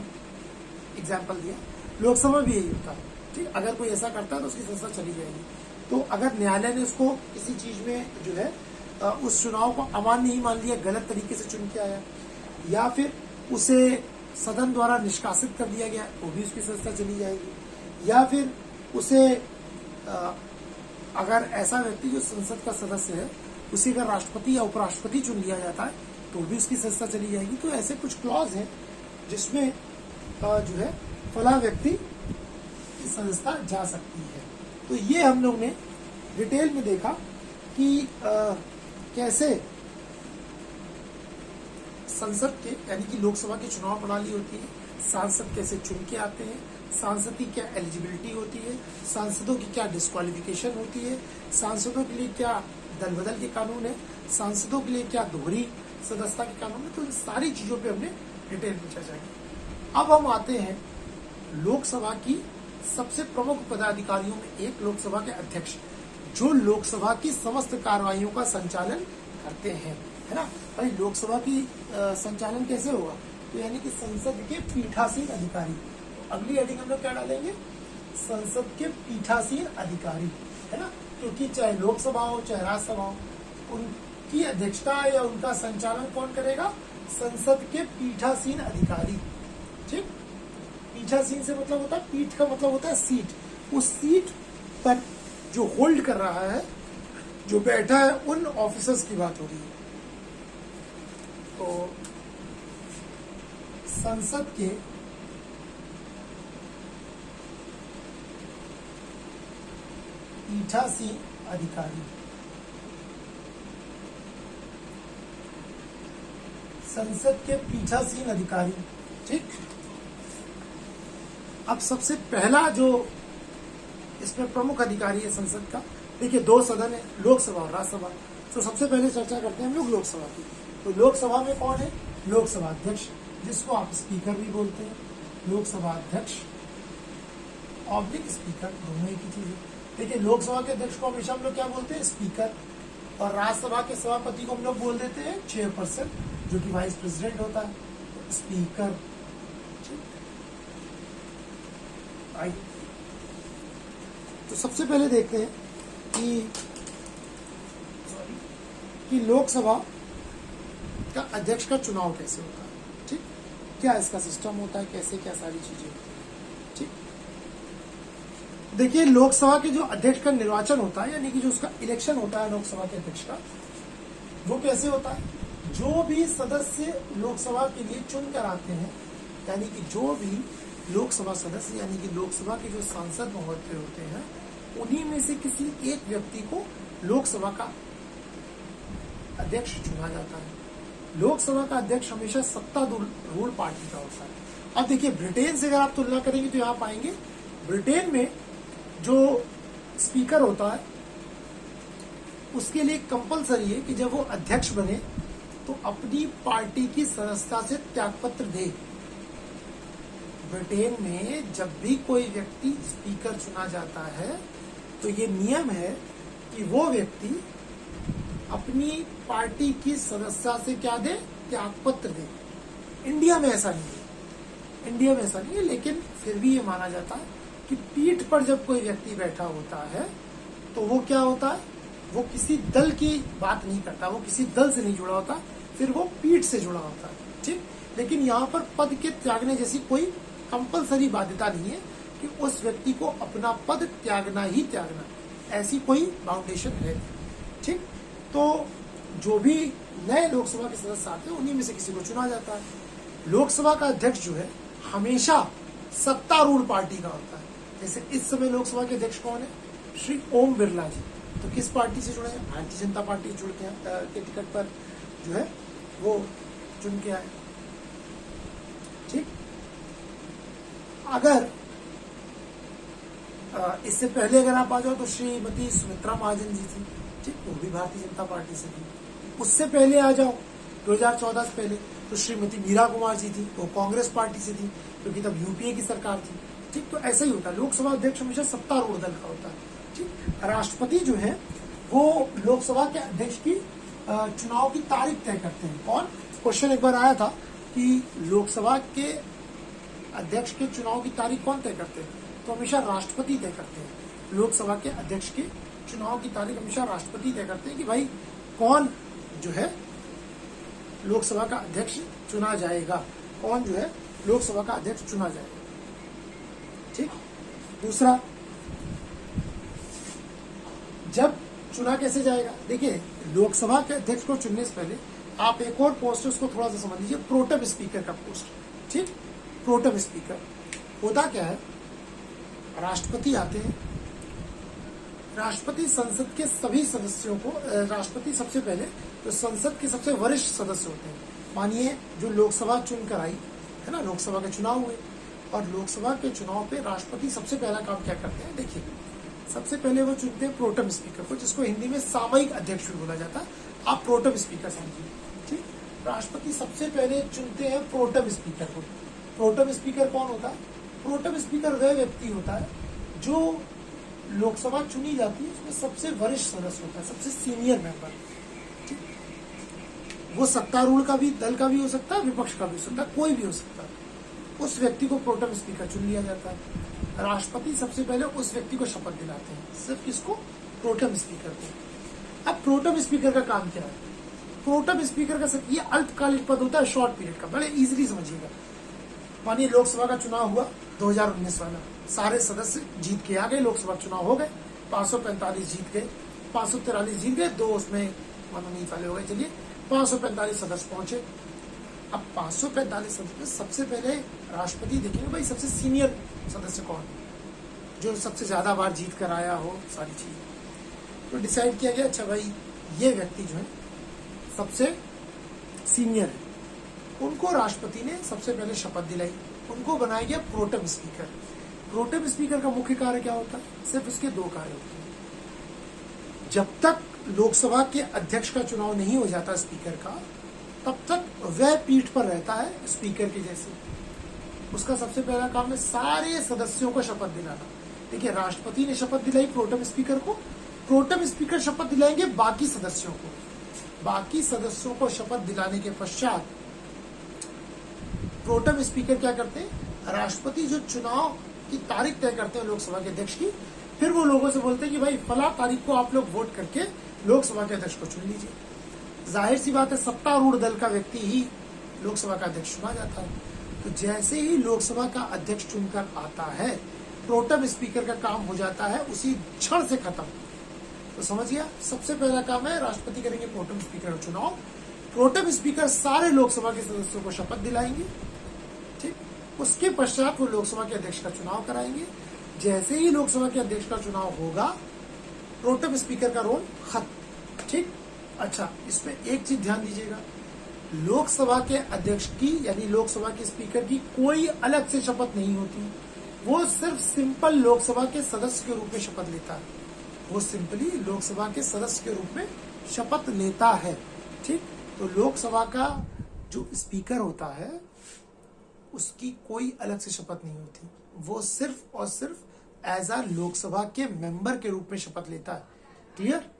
एग्जाम्पल दिया, लोकसभा भी यही होता है, ठीक। अगर कोई ऐसा करता है तो उसकी सदस्यता चली जाएगी। तो अगर न्यायालय ने उसको किसी चीज में जो है उस चुनाव को अमान्य नहीं मान लिया, गलत तरीके से चुन के आया, या फिर उसे सदन द्वारा निष्कासित कर दिया गया, वो भी उसकी सदस्यता चली जाएगी। या फिर उसे अगर ऐसा व्यक्ति जो संसद का सदस्य है उसी का राष्ट्रपति या उपराष्ट्रपति चुन लिया जाता है तो भी उसकी सदस्यता चली जाएगी। तो ऐसे कुछ क्लॉज हैं जिसमें जो है फला व्यक्ति की सदस्यता जा सकती है। तो ये हम लोग ने डिटेल में देखा कि कैसे संसद के यानी कि लोकसभा की चुनाव प्रणाली होती है, सांसद कैसे चुन के आते हैं, सांसद की क्या एलिजिबिलिटी होती है, सांसदों की क्या डिस्क्वालिफिकेशन होती है, सांसदों के लिए क्या दल बदल के कानून है, सांसदों के लिए क्या दोहरी सदस्यता के कानून है। तो इन सारी चीजों पे हमने डिटेल में चर्चा की। अब हम आते हैं लोकसभा की सबसे प्रमुख पदाधिकारियों में एक, लोकसभा के अध्यक्ष, जो लोकसभा की समस्त कार्रवाइयों का संचालन करते हैं, है ना। भाई लोकसभा की संचालन कैसे होगा? तो यानी कि संसद के पीठासीन अधिकारी, तो अगली हेडिंग हम लोग क्या डालेंगे? संसद के पीठासीन अधिकारी, है ना। क्योंकि चाहे लोकसभा हो चाहे राज्यसभा हो, उनकी अध्यक्षता या उनका संचालन कौन करेगा? संसद के पीठासीन अधिकारी, ठीक। पीठासीन से मतलब होता है, पीठ का मतलब होता है सीट, उस सीट पर जो होल्ड कर रहा है, जो बैठा है, उन ऑफिसर्स की बात हो रही है। तो संसद के पीठासीन अधिकारी, संसद के पीठासीन अधिकारी, ठीक। अब सबसे पहला जो इसमें प्रमुख अधिकारी है संसद का। देखिए 2 सदन है, लोकसभा और राज्यसभा। तो सबसे पहले चर्चा करते हैं हम लोग लोकसभा की। तो लोकसभा में कौन है? लोकसभा अध्यक्ष, जिसको आप स्पीकर भी बोलते हैं। लोकसभा अध्यक्ष ऑब्लिक स्पीकर, दोनों एक ही चीज है। देखिए लोकसभा के अध्यक्ष को हमेशा हम लोग क्या बोलते हैं? स्पीकर। और राज्यसभा के सभापति को हम लोग बोल देते हैं चेयरपर्सन, जो कि वाइस प्रेसिडेंट होता है, स्पीकर। आइए तो सबसे पहले देखते हैं कि लोकसभा का अध्यक्ष का चुनाव कैसे होता है। ठीक, क्या इसका सिस्टम होता है, कैसे क्या सारी चीजें होती है। ठीक, देखिए लोकसभा के जो अध्यक्ष का निर्वाचन होता है, यानी कि जो उसका इलेक्शन होता है लोकसभा के अध्यक्ष का, वो कैसे होता है? जो भी सदस्य लोकसभा के लिए चुन कर आते हैं, यानी कि जो भी लोकसभा सदस्य यानी कि लोकसभा के जो सांसद महोदय होते हैं, उन्हीं में से किसी एक व्यक्ति को लोकसभा का अध्यक्ष चुना जाता है। लोकसभा का अध्यक्ष हमेशा सत्तारूढ़ पार्टी का होता है। अब देखिए ब्रिटेन से अगर आप तुलना करेंगे तो यहाँ पाएंगे ब्रिटेन में जो स्पीकर होता है उसके लिए कंपलसरी है कि जब वो अध्यक्ष बने तो अपनी पार्टी की सदस्यता से त्यागपत्र दे। ब्रिटेन में जब भी कोई व्यक्ति स्पीकर चुना जाता है तो ये नियम है कि वो व्यक्ति अपनी पार्टी की सदस्यता से क्या दे? त्यागपत्र दे। इंडिया में ऐसा नहीं है, इंडिया में ऐसा नहीं है, लेकिन फिर भी ये माना जाता है कि पीठ पर जब कोई व्यक्ति बैठा होता है तो वो क्या होता है? वो किसी दल की बात नहीं करता, वो किसी दल से नहीं जुड़ा होता, फिर वो पीठ से जुड़ा होता है। ठीक, लेकिन यहाँ पर पद के त्यागने जैसी कोई कंपलसरी बाध्यता नहीं है कि उस व्यक्ति को अपना पद त्यागना ही त्यागना, ऐसी कोई बाउंडेशन है। ठीक, तो जो भी नए लोकसभा के सदस्य आते हैं उन्हीं में से किसी को चुना जाता है। लोकसभा का अध्यक्ष जो है हमेशा सत्तारूढ़ पार्टी का होता है। जैसे इस समय लोकसभा के अध्यक्ष कौन है? श्री ओम बिरला जी। तो किस पार्टी से जुड़े हैं? भारतीय जनता पार्टी जुड़ के टिकट पर जो है वो चुन के आए। ठीक, अगर इससे पहले अगर आप आ जाओ तो श्रीमती सुमित्रा महाजन जी थी। ठीक, वो भी भारतीय जनता पार्टी से थी। उससे पहले आ जाओ 2014 से पहले तो श्रीमती मीरा कुमार जी थी, वो कांग्रेस पार्टी से थी, क्योंकि तब यूपीए की सरकार थी। ठीक, तो ऐसा ही होता है, लोकसभा अध्यक्ष हमेशा सत्तारूढ़ दल का होता है। ठीक, राष्ट्रपति जो है वो लोकसभा के अध्यक्ष की चुनाव की तारीख तय करते हैं। कौन? क्वेश्चन एक बार आया था कि लोकसभा के अध्यक्ष के चुनाव की तारीख कौन तय करते हैं? तो हमेशा राष्ट्रपति तय करते हैं। लोकसभा के अध्यक्ष के चुनाव की तारीख हमेशा राष्ट्रपति तय करते हैं कि भाई कौन जो है लोकसभा का अध्यक्ष चुना जाएगा, कौन जो है लोकसभा का अध्यक्ष चुना जाएगा। ठीक, दूसरा, जब चुना कैसे जाएगा? देखिए लोकसभा के अध्यक्ष को चुनने से पहले आप एक और पोस्ट उसको थोड़ा सा समझ लीजिए, प्रोटेम स्पीकर का पोस्ट। ठीक, प्रोटेम स्पीकर होता क्या है? राष्ट्रपति आते हैं, राष्ट्रपति संसद के सभी सदस्यों को, राष्ट्रपति सबसे पहले तो संसद के सबसे वरिष्ठ सदस्य होते हैं। मानिए जो लोकसभा चुनकर आई है ना, लोकसभा के चुनाव हुए और लोकसभा के चुनाव पे राष्ट्रपति सबसे पहला काम क्या करते हैं? देखिए सबसे पहले वो चुनते हैं प्रोटेम स्पीकर को, जिसको हिंदी में सामयिक अध्यक्ष भी बोला जाता है। आप प्रोटेम स्पीकर समझिए। ठीक, राष्ट्रपति सबसे पहले चुनते हैं प्रोटेम स्पीकर को। प्रोटेम स्पीकर कौन होता है? प्रोटेम स्पीकर वह व्यक्ति होता है जो लोकसभा चुनी जाती है उसमें सबसे वरिष्ठ सदस्य होता है, सबसे सीनियर मेंबर। ठीक, वो सत्तारूढ़ का भी दल का भी हो सकता है, विपक्ष का भी हो सकता है, कोई भी हो सकता है। उस व्यक्ति को प्रोटेम स्पीकर चुन लिया जाता है। राष्ट्रपति सबसे पहले उस व्यक्ति को शपथ दिलाते हैं, सिर्फ किसको? प्रोटेम स्पीकर को। अब प्रोटेम स्पीकर का काम क्या है? प्रोटेम स्पीकर का सिर्फ ये अल्पकालिक पद होता है, शॉर्ट पीरियड का। बड़े इजीली समझिएगा। मानिए लोकसभा का चुनाव हुआ 2019 वाला, सारे सदस्य जीत के आ गए, लोकसभा चुनाव हो गए, 545 जीत गए, 543 जीत गए, 2 उसमें मनोनीत वाले हो गए। चलिए 545 सदस्य पहुंचे। अब 545 सदस्य सबसे पहले राष्ट्रपति देखेंगे भाई सबसे सीनियर सदस्य कौन, जो सबसे ज्यादा बार जीत कर आया हो, सारी चीज। तो डिसाइड किया गया अच्छा भाई ये व्यक्ति जो है सबसे सीनियर है, उनको राष्ट्रपति ने सबसे पहले शपथ दिलाई, उनको बनाया गया प्रोटेम स्पीकर। प्रोटेम स्पीकर का मुख्य कार्य क्या होता है? सिर्फ इसके दो कार्य होते हैं। जब तक लोकसभा के अध्यक्ष का चुनाव नहीं हो जाता स्पीकर का, तब तक वह पीठ पर रहता है स्पीकर के जैसे। उसका सबसे पहला काम है सारे सदस्यों को शपथ दिलाना। देखिए, राष्ट्रपति ने शपथ दिलाई प्रोटेम स्पीकर को, प्रोटेम स्पीकर शपथ दिलाएंगे बाकी सदस्यों को। बाकी सदस्यों को शपथ दिलाने के पश्चात प्रोटेम स्पीकर क्या करते हैं? राष्ट्रपति जो चुनाव की तारीख तय करते हैं लोकसभा के अध्यक्ष की, फिर वो लोगों से बोलते हैं कि भाई फला तारीख को आप लोग वोट करके लोकसभा के अध्यक्ष को चुन लीजिए। जाहिर सी बात है, सत्तारूढ़ दल का व्यक्ति ही लोकसभा का अध्यक्ष चुना जाता है। तो जैसे ही लोकसभा का अध्यक्ष चुनकर आता है, प्रोटेम स्पीकर का काम हो जाता है उसी क्षण से खत्म। तो समझिए, सबसे पहला काम है राष्ट्रपति करेंगे प्रोटेम स्पीकर का चुनाव, प्रोटेम स्पीकर सारे लोकसभा के सदस्यों को शपथ दिलाएंगे, ठीक। उसके पश्चात वो लोकसभा के अध्यक्ष का चुनाव कराएंगे। जैसे ही लोकसभा के अध्यक्ष का चुनाव होगा, प्रोटेम स्पीकर का रोल खत्म, ठीक। अच्छा, इसमें एक चीज ध्यान दीजिएगा, लोकसभा के अध्यक्ष की यानी लोकसभा के स्पीकर की कोई अलग से शपथ नहीं होती। वो सिर्फ सिंपल लोकसभा के सदस्य के रूप में शपथ लेता है। वो सिंपली लोकसभा के सदस्य के रूप में शपथ लेता है, ठीक। तो लोकसभा का जो स्पीकर होता है उसकी कोई अलग से शपथ नहीं होती। वो सिर्फ और सिर्फ एज अ लोकसभा के मेंबर के रूप में शपथ लेता है। क्लियर?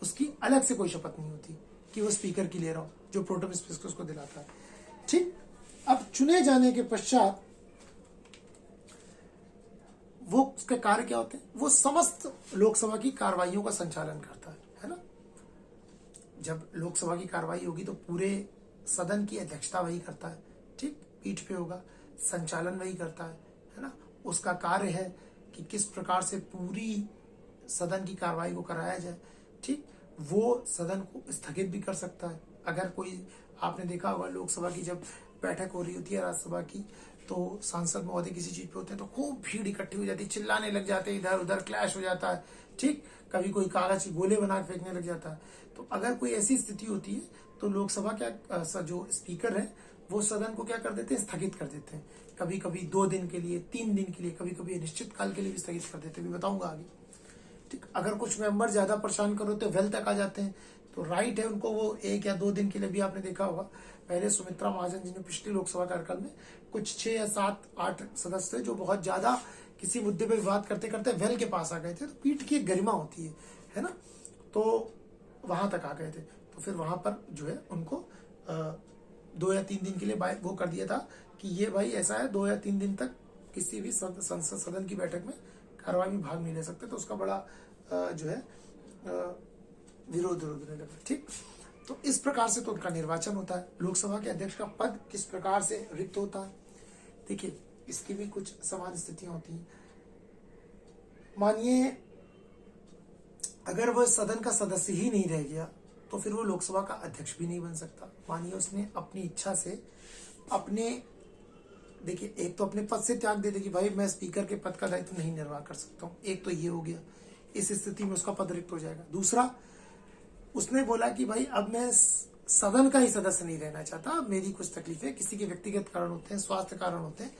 उसकी अलग से कोई शपथ नहीं होती कि वो स्पीकर की ले रहा हो, जो प्रोटेम स्पीकर उसको दिलाता है, ठीक। अब चुने जाने के पश्चात वो उसके कार्य क्या होते हैं? वो समस्त लोकसभा की कार्रवाइयों का संचालन करता है ना। जब लोकसभा की कार्रवाई होगी तो पूरे सदन की अध्यक्षता वही करता है, ठीक। पीठ पे होगा, संचालन वही करता है ना। उसका कार्य है कि किस प्रकार से पूरी सदन की कार्रवाई को कराया जाए, ठीक। वो सदन को स्थगित भी कर सकता है। अगर कोई, आपने देखा होगा लोकसभा की जब बैठक हो रही होती है राज्यसभा की, तो सांसद महोदय किसी चीज पे होते हैं तो खूब भीड़ इकट्ठी हो जाती है, चिल्लाने लग जाते हैं, इधर उधर क्लैश हो जाता है, ठीक। कभी कोई कागज के गोले बना के फेंकने लग जाता है। तो अगर कोई ऐसी स्थिति होती है तो लोकसभा क्या जो स्पीकर है वो सदन को क्या कर देते हैं? स्थगित कर देते हैं। कभी कभी 2 दिन के लिए, 3 दिन के लिए, कभी कभी अनिश्चित काल के लिए भी स्थगित कर देते हैं, भी बताऊंगा आगे, ठीक। अगर कुछ मेंबर ज्यादा परेशान करो तो वेल तक आ जाते हैं, तो राइट है उनको, वो 1 या 2 दिन के लिए भी। आपने देखा होगा पहले सुमित्रा महाजन जी ने पिछली लोकसभा कार्यकाल में कुछ 6 या 7, 8 सदस्य थे जो बहुत ज्यादा किसी मुद्दे पर विवाद करते करते वेल के पास आ गए थे। तो पीठ की एक गरिमा होती है ना, तो वहां तक आ गए थे। तो फिर वहां पर जो है उनको 2 या 3 दिन के लिए वो कर दिया था कि ये भाई ऐसा है, 2 या 3 दिन तक किसी भी संसद सदन की बैठक में कार्रवाई में भाग नहीं ले सकते। तो उसका बड़ा जो है विरोध होने लगा, ठीक। तो इस प्रकार से तो उनका निर्वाचन होता है। लोकसभा के अध्यक्ष का पद किस प्रकार से रिक्त होता है? देखिए, इसकी भी कुछ समान स्थितियां होती हैं। मानिए अगर वह सदन का सदस्य ही नहीं रह गया तो फिर वो लोकसभा का अध्यक्ष भी नहीं बन सकता। मानिए उसने अपनी इच्छा से देखिए, एक तो अपने पद से त्याग दे दे कि भाई मैं स्पीकर के पद का दायित्व नहीं निर्वाह कर सकता हूं, एक तो ये हो गया, इस स्थिति में उसका पद रिक्त हो जाएगा। दूसरा, उसने बोला कि भाई अब मैं सदन का ही सदस्य नहीं रहना चाहता, अब मेरी कुछ तकलीफें, किसी के व्यक्तिगत कारण होते हैं, स्वास्थ्य कारण होते हैं,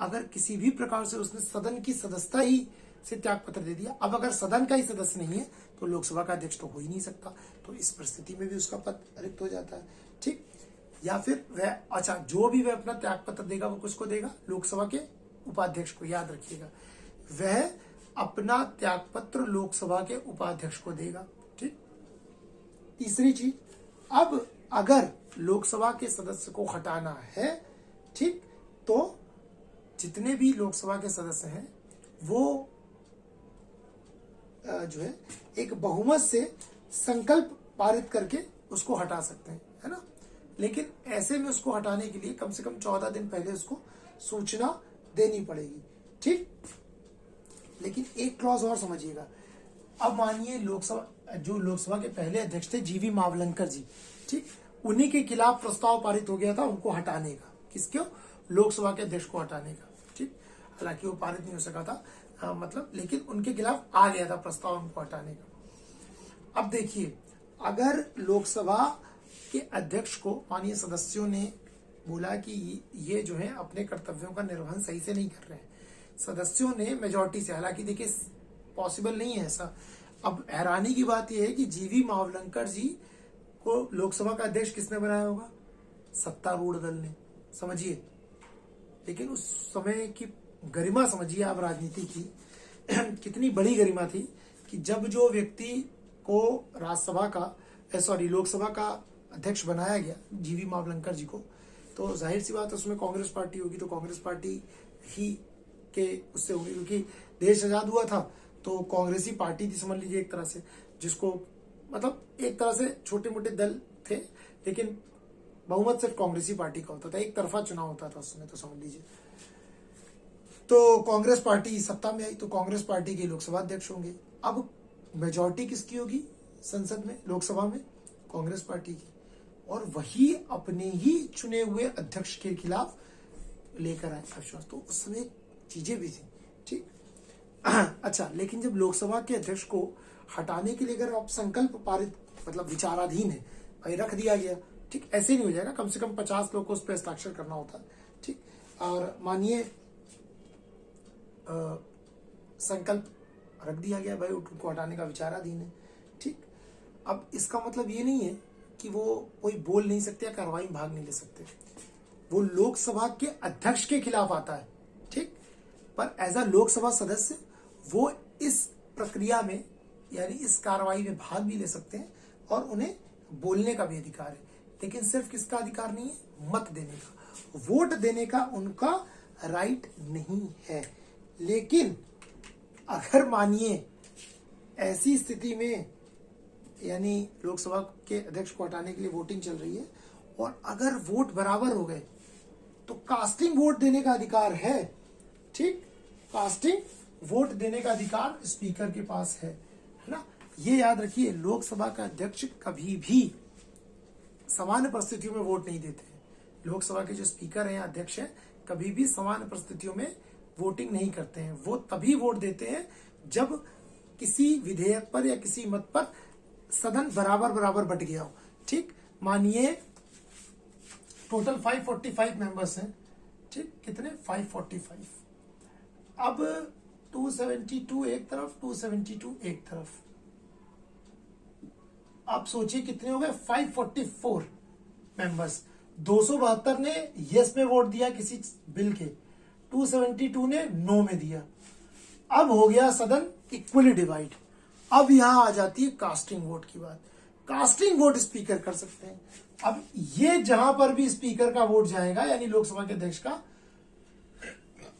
अगर किसी भी प्रकार से उसने सदन की सदस्यता ही से त्याग पत्र दे दिया, अब अगर सदन का ही सदस्य नहीं है तो लोकसभा का अध्यक्ष तो हो ही नहीं सकता। तो इस परिस्थिति में भी उसका पद रिक्त हो जाता है, ठीक। या फिर वह जो भी वह अपना त्याग पत्र देगा वो किसको देगा? लोकसभा के उपाध्यक्ष को। याद रखिएगा, वह अपना त्याग पत्र लोकसभा के उपाध्यक्ष को देगा, ठीक। तीसरी चीज, अब अगर लोकसभा के सदस्य को हटाना है, ठीक, तो जितने भी लोकसभा के सदस्य हैं वो जो है एक बहुमत से संकल्प पारित करके उसको हटा सकते हैं, है ना। लेकिन ऐसे में उसको हटाने के लिए कम से कम 14 दिन पहले उसको सूचना देनी पड़ेगी, ठीक। लेकिन एक क्लॉज और समझिएगा। अब मानिए लोकसभा के पहले अध्यक्ष थे जीवी मावलंकर जी, ठीक, उन्हीं के खिलाफ प्रस्ताव पारित हो गया था उनको हटाने का। किसके? लोकसभा के अध्यक्ष को हटाने का, ठीक। हालांकि वो पारित नहीं हो सका था, लेकिन उनके खिलाफ आ गया था प्रस्ताव उनको हटाने का। अब देखिए, अगर लोकसभा के अध्यक्ष को माननीय सदस्यों ने बोला कि ये जो है अपने कर्तव्यों का निर्वहन सही से नहीं कर रहे हैं, सदस्यों ने मेजोरिटी से, हालांकि देखिए पॉसिबल नहीं है ऐसा। अब हैरानी की बात यह है कि जीवी मावलंकर जी को लोकसभा का अध्यक्ष किसने बनाया होगा? सत्तारूढ़ दल ने, समझिए। लेकिन उस समय की गरिमा समझिए आप राजनीति की कितनी बड़ी गरिमा थी कि जब जो व्यक्ति को राज्यसभा का लोकसभा का अध्यक्ष बनाया गया, जीवी मावलंकर जी को, तो जाहिर सी बात है उसमें कांग्रेस पार्टी होगी, तो कांग्रेस पार्टी ही के उससे होगी, क्योंकि देश आजाद हुआ था तो कांग्रेसी पार्टी थी समझ लीजिए एक तरह से, जिसको मतलब एक तरह से छोटे मोटे दल थे लेकिन बहुमत सिर्फ कांग्रेसी पार्टी का होता था, एक तरफा चुनाव होता था उस समय, तो समझ लीजिए। तो कांग्रेस पार्टी सत्ता में आई तो कांग्रेस पार्टी के लोकसभा अध्यक्ष होंगे। अब मेजॉरिटी किसकी होगी संसद में, लोकसभा में? कांग्रेस पार्टी की, और वही अपने ही चुने हुए अध्यक्ष के खिलाफ लेकर आए अविश्वास। तो उस समय चीजें भी थी, ठीक। अच्छा, लेकिन जब लोकसभा के अध्यक्ष को हटाने के लिए अगर आप संकल्प पारित मतलब विचाराधीन है, भाई रख दिया गया, ठीक, ऐसे नहीं हो जाएगा, कम से कम 50 लोग को उस पर हस्ताक्षर करना होता है, ठीक। और मानिए संकल्प रख दिया गया, भाई उनको हटाने का विचाराधीन है, ठीक। अब इसका मतलब ये नहीं है कि वो कोई बोल नहीं सकते या कार्रवाई में भाग नहीं ले सकते, वो लोकसभा के अध्यक्ष के खिलाफ आता है, ठीक। पर एज अ लोकसभा सदस्य वो इस प्रक्रिया में यानी इस कार्रवाई में भाग भी ले सकते हैं और उन्हें बोलने का भी अधिकार है, लेकिन सिर्फ किसका अधिकार नहीं है? मत देने का, वोट देने का उनका राइट नहीं है। लेकिन अगर मानिए ऐसी स्थिति में यानी लोकसभा के अध्यक्ष को हटाने के लिए वोटिंग चल रही है और अगर वोट बराबर हो गए तो कास्टिंग वोट देने का अधिकार है, ठीक। कास्टिंग वोट देने का अधिकार स्पीकर के पास है ना। ये याद रखिए, लोकसभा का अध्यक्ष कभी भी सामान्य परिस्थितियों में वोट नहीं देते हैं। लोकसभा के जो स्पीकर हैं, अध्यक्ष हैं, कभी भी सामान्य परिस्थितियों में वोटिंग नहीं करते हैं। वो तभी वोट देते हैं जब किसी विधेयक पर या किसी मत पर सदन बराबर बराबर बट गया हो, ठीक। मानिए टोटल 545 मेंबर्स हैं, ठीक, कितने? 545। अब 272 एक तरफ, 272 एक तरफ, आप सोचिए कितने हो गए? 544 मेंबर्स। 272 ने यस में वोट दिया किसी बिल के, 272 ने नो में दिया। अब हो गया सदन इक्वली डिवाइड। अब यहां आ जाती है कास्टिंग वोट की बात। कास्टिंग वोट स्पीकर कर सकते हैं। अब ये जहां पर भी स्पीकर का वोट जाएगा यानी लोकसभा के अध्यक्ष का,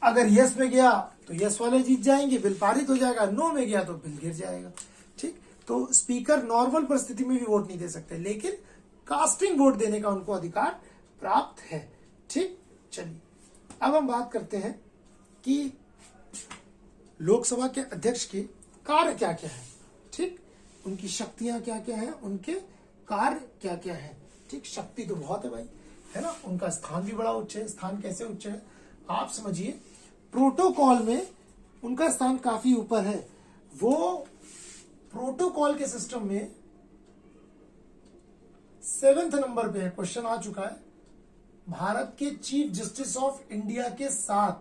अगर यस में गया तो यस वाले जीत जाएंगे, बिल पारित हो जाएगा, नो में गया तो बिल गिर जाएगा, ठीक। तो स्पीकर नॉर्मल परिस्थिति में भी वोट नहीं दे सकते, लेकिन कास्टिंग वोट देने का उनको अधिकार प्राप्त है, ठीक। चलिए अब हम बात करते हैं कि लोकसभा के अध्यक्ष के कार्य क्या क्या है, ठीक। उनकी शक्तियां क्या क्या है, उनके कार्य क्या क्या है, ठीक। शक्ति तो बहुत है भाई, है ना। उनका स्थान भी बड़ा उच्च है। स्थान कैसे उच्च है आप समझिए, प्रोटोकॉल में उनका स्थान काफी ऊपर है। वो प्रोटोकॉल के सिस्टम में 7वें नंबर पे है। क्वेश्चन आ चुका है, भारत के चीफ जस्टिस ऑफ इंडिया के साथ,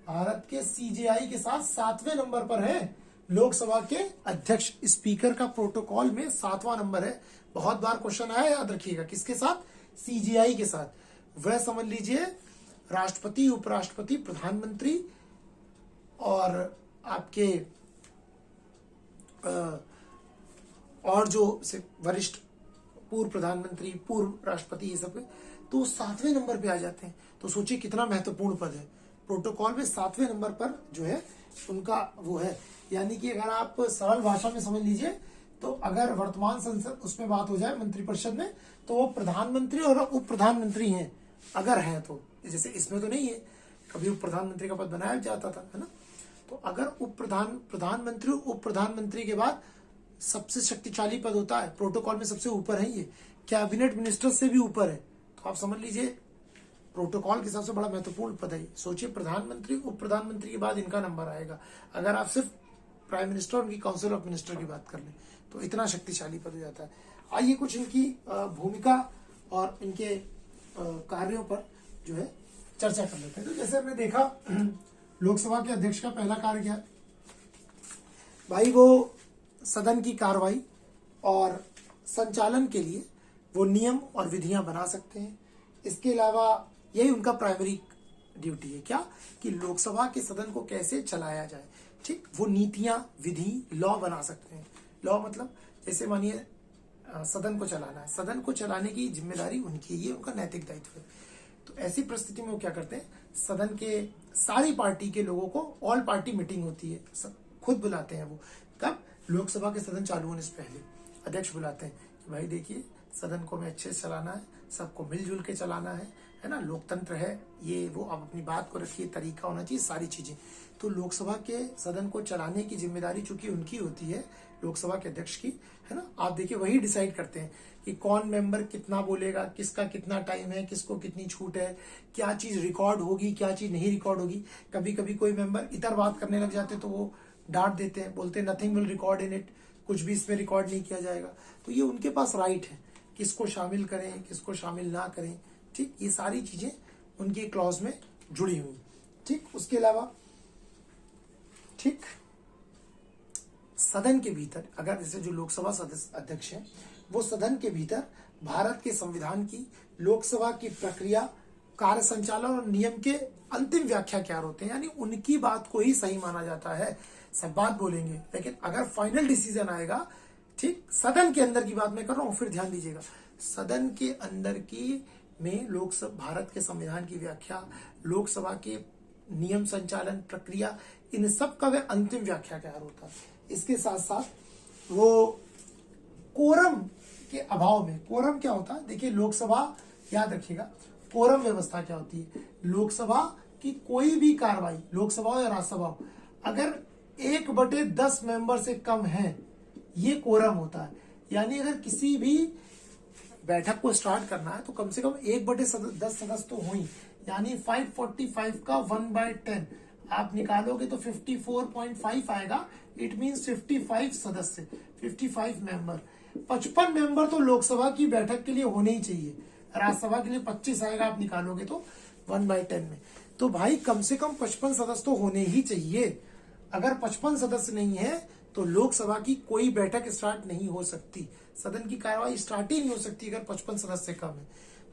भारत के सीजेआई के साथ 7वें नंबर पर है लोकसभा के अध्यक्ष। स्पीकर का प्रोटोकॉल में 7वां नंबर है। बहुत बार क्वेश्चन आया, याद रखिएगा, किसके साथ? सीजेआई के साथ। वह समझ लीजिए राष्ट्रपति, उपराष्ट्रपति, प्रधानमंत्री और आपके और जो वरिष्ठ पूर्व प्रधानमंत्री, पूर्व राष्ट्रपति, ये सब तो 7वें नंबर पे आ जाते हैं। तो सोचिए कितना महत्वपूर्ण पद है। प्रोटोकॉल में 7वें नंबर पर जो है उनका वो है। यानी कि अगर आप सरल भाषा में समझ लीजिए तो अगर वर्तमान संसद उसमें बात हो जाए मंत्रिपरिषद में, तो वो प्रधानमंत्री और उप प्रधानमंत्री हैं, अगर हैं तो। जैसे इसमें तो नहीं है, कभी उप प्रधानमंत्री का पद बनाया जाता था, है ना। तो अगर प्रधानमंत्री, उप प्रधानमंत्री के बाद सबसे शक्तिशाली पद होता है, प्रोटोकॉल में सबसे ऊपर है ये, कैबिनेट मिनिस्टर से भी ऊपर है। तो आप समझ लीजिए प्रोटोकॉल के हिसाब से बड़ा महत्वपूर्ण पद है। सोचिए प्रधानमंत्री, उप प्रधानमंत्री के बाद इनका नंबर आएगा। अगर आप सिर्फ प्राइम मिनिस्टर और उनकी काउंसिल ऑफ मिनिस्टर की बात कर लें तो इतना शक्तिशाली पद हो जाता है। आइए कुछ इनकी भूमिका और इनके कार्यों पर जो है चर्चा कर लेते हैं। तो जैसे हमने देखा लोकसभा के अध्यक्ष का पहला कार्य क्या है भाई? वो सदन की कार्रवाई और संचालन के लिए वो नियम और विधियां बना सकते हैं। इसके अलावा यही उनका प्राइमरी ड्यूटी है, क्या कि लोकसभा के सदन को कैसे चलाया जाए। ठीक, वो नीतियां, विधि, लॉ बना सकते हैं। लॉ मतलब जैसे मानिए सदन को चलाना है, सदन को चलाने की जिम्मेदारी उनकी, ये उनका नैतिक दायित्व है। तो ऐसी परिस्थिति में वो क्या करते हैं, सदन के सारी पार्टी के लोगों को ऑल पार्टी मीटिंग होती है, खुद बुलाते हैं वो। कब? लोकसभा के सदन चालू होने से पहले अध्यक्ष बुलाते हैं कि भाई देखिए सदन को हमें अच्छे से चलाना है, सबको मिलजुल के चलाना है ना, लोकतंत्र है ये वो, आप अपनी बात को रखिए, तरीका होना चाहिए, सारी चीजें। तो लोकसभा के सदन को चलाने की जिम्मेदारी चूंकि उनकी होती है, लोकसभा के अध्यक्ष की, है ना। आप देखिए वही डिसाइड करते हैं कि कौन मेंबर कितना बोलेगा, किसका कितना टाइम है, किसको कितनी छूट है, क्या चीज रिकॉर्ड होगी, क्या चीज नहीं रिकॉर्ड होगी। कभी कभी कोई मेंबर इधर बात करने लग जाते तो वो डांट देते हैं, बोलते हैं nothing will record in it, कुछ भी इसमें रिकॉर्ड नहीं किया जाएगा। तो ये उनके पास राइट है, किसको शामिल करें, किसको शामिल ना करें। ठीक, ये सारी चीजें उनकी क्लॉज में जुड़ी हुई। ठीक, उसके अलावा ठीक सदन के भीतर अगर जैसे जो लोकसभा सदस्य अध्यक्ष हैं वो सदन के भीतर भारत के संविधान की, लोकसभा की प्रक्रिया, कार्य संचालन और नियम के अंतिम व्याख्याकार होते हैं, यानी उनकी बात को ही सही माना जाता है। सब बात बोलेंगे लेकिन अगर फाइनल डिसीजन आएगा, ठीक, सदन के अंदर की बात मैं कर रहा हूं, फिर ध्यान दीजिएगा, सदन के अंदर की में लोकसभा, भारत के संविधान की व्याख्या, लोकसभा के नियम संचालन प्रक्रिया, इन सब का वह अंतिम व्याख्याकार होता है। इसके साथ साथ वो कोरम के अभाव में, कोरम क्या होता है देखिए, लोकसभा याद रखिएगा, कोरम व्यवस्था क्या होती है, लोकसभा की कोई भी कार्रवाई, लोकसभा या राज्यसभा हो, अगर 1/10 मेंबर से कम है, ये कोरम होता है। यानी अगर किसी भी बैठक को स्टार्ट करना है तो कम से कम 1/10 सदस्य तो हो ही, यानी 545 का 1/10 आप निकालोगे तो 54.5 आएगा। इट मींस 55 सदस्य, 55 मेंबर। 55 मेंबर तो लोकसभा की बैठक के लिए होने ही चाहिए, राज्यसभा के लिए 25 आएगा, आप निकालोगे तो 1/10 में। तो भाई कम से कम 55 सदस्य तो होने ही चाहिए। अगर 55 सदस्य नहीं है तो लोकसभा की कोई बैठक स्टार्ट नहीं हो सकती, सदन की कार्रवाई स्टार्ट ही नहीं हो सकती अगर 55 सदस्य कम है।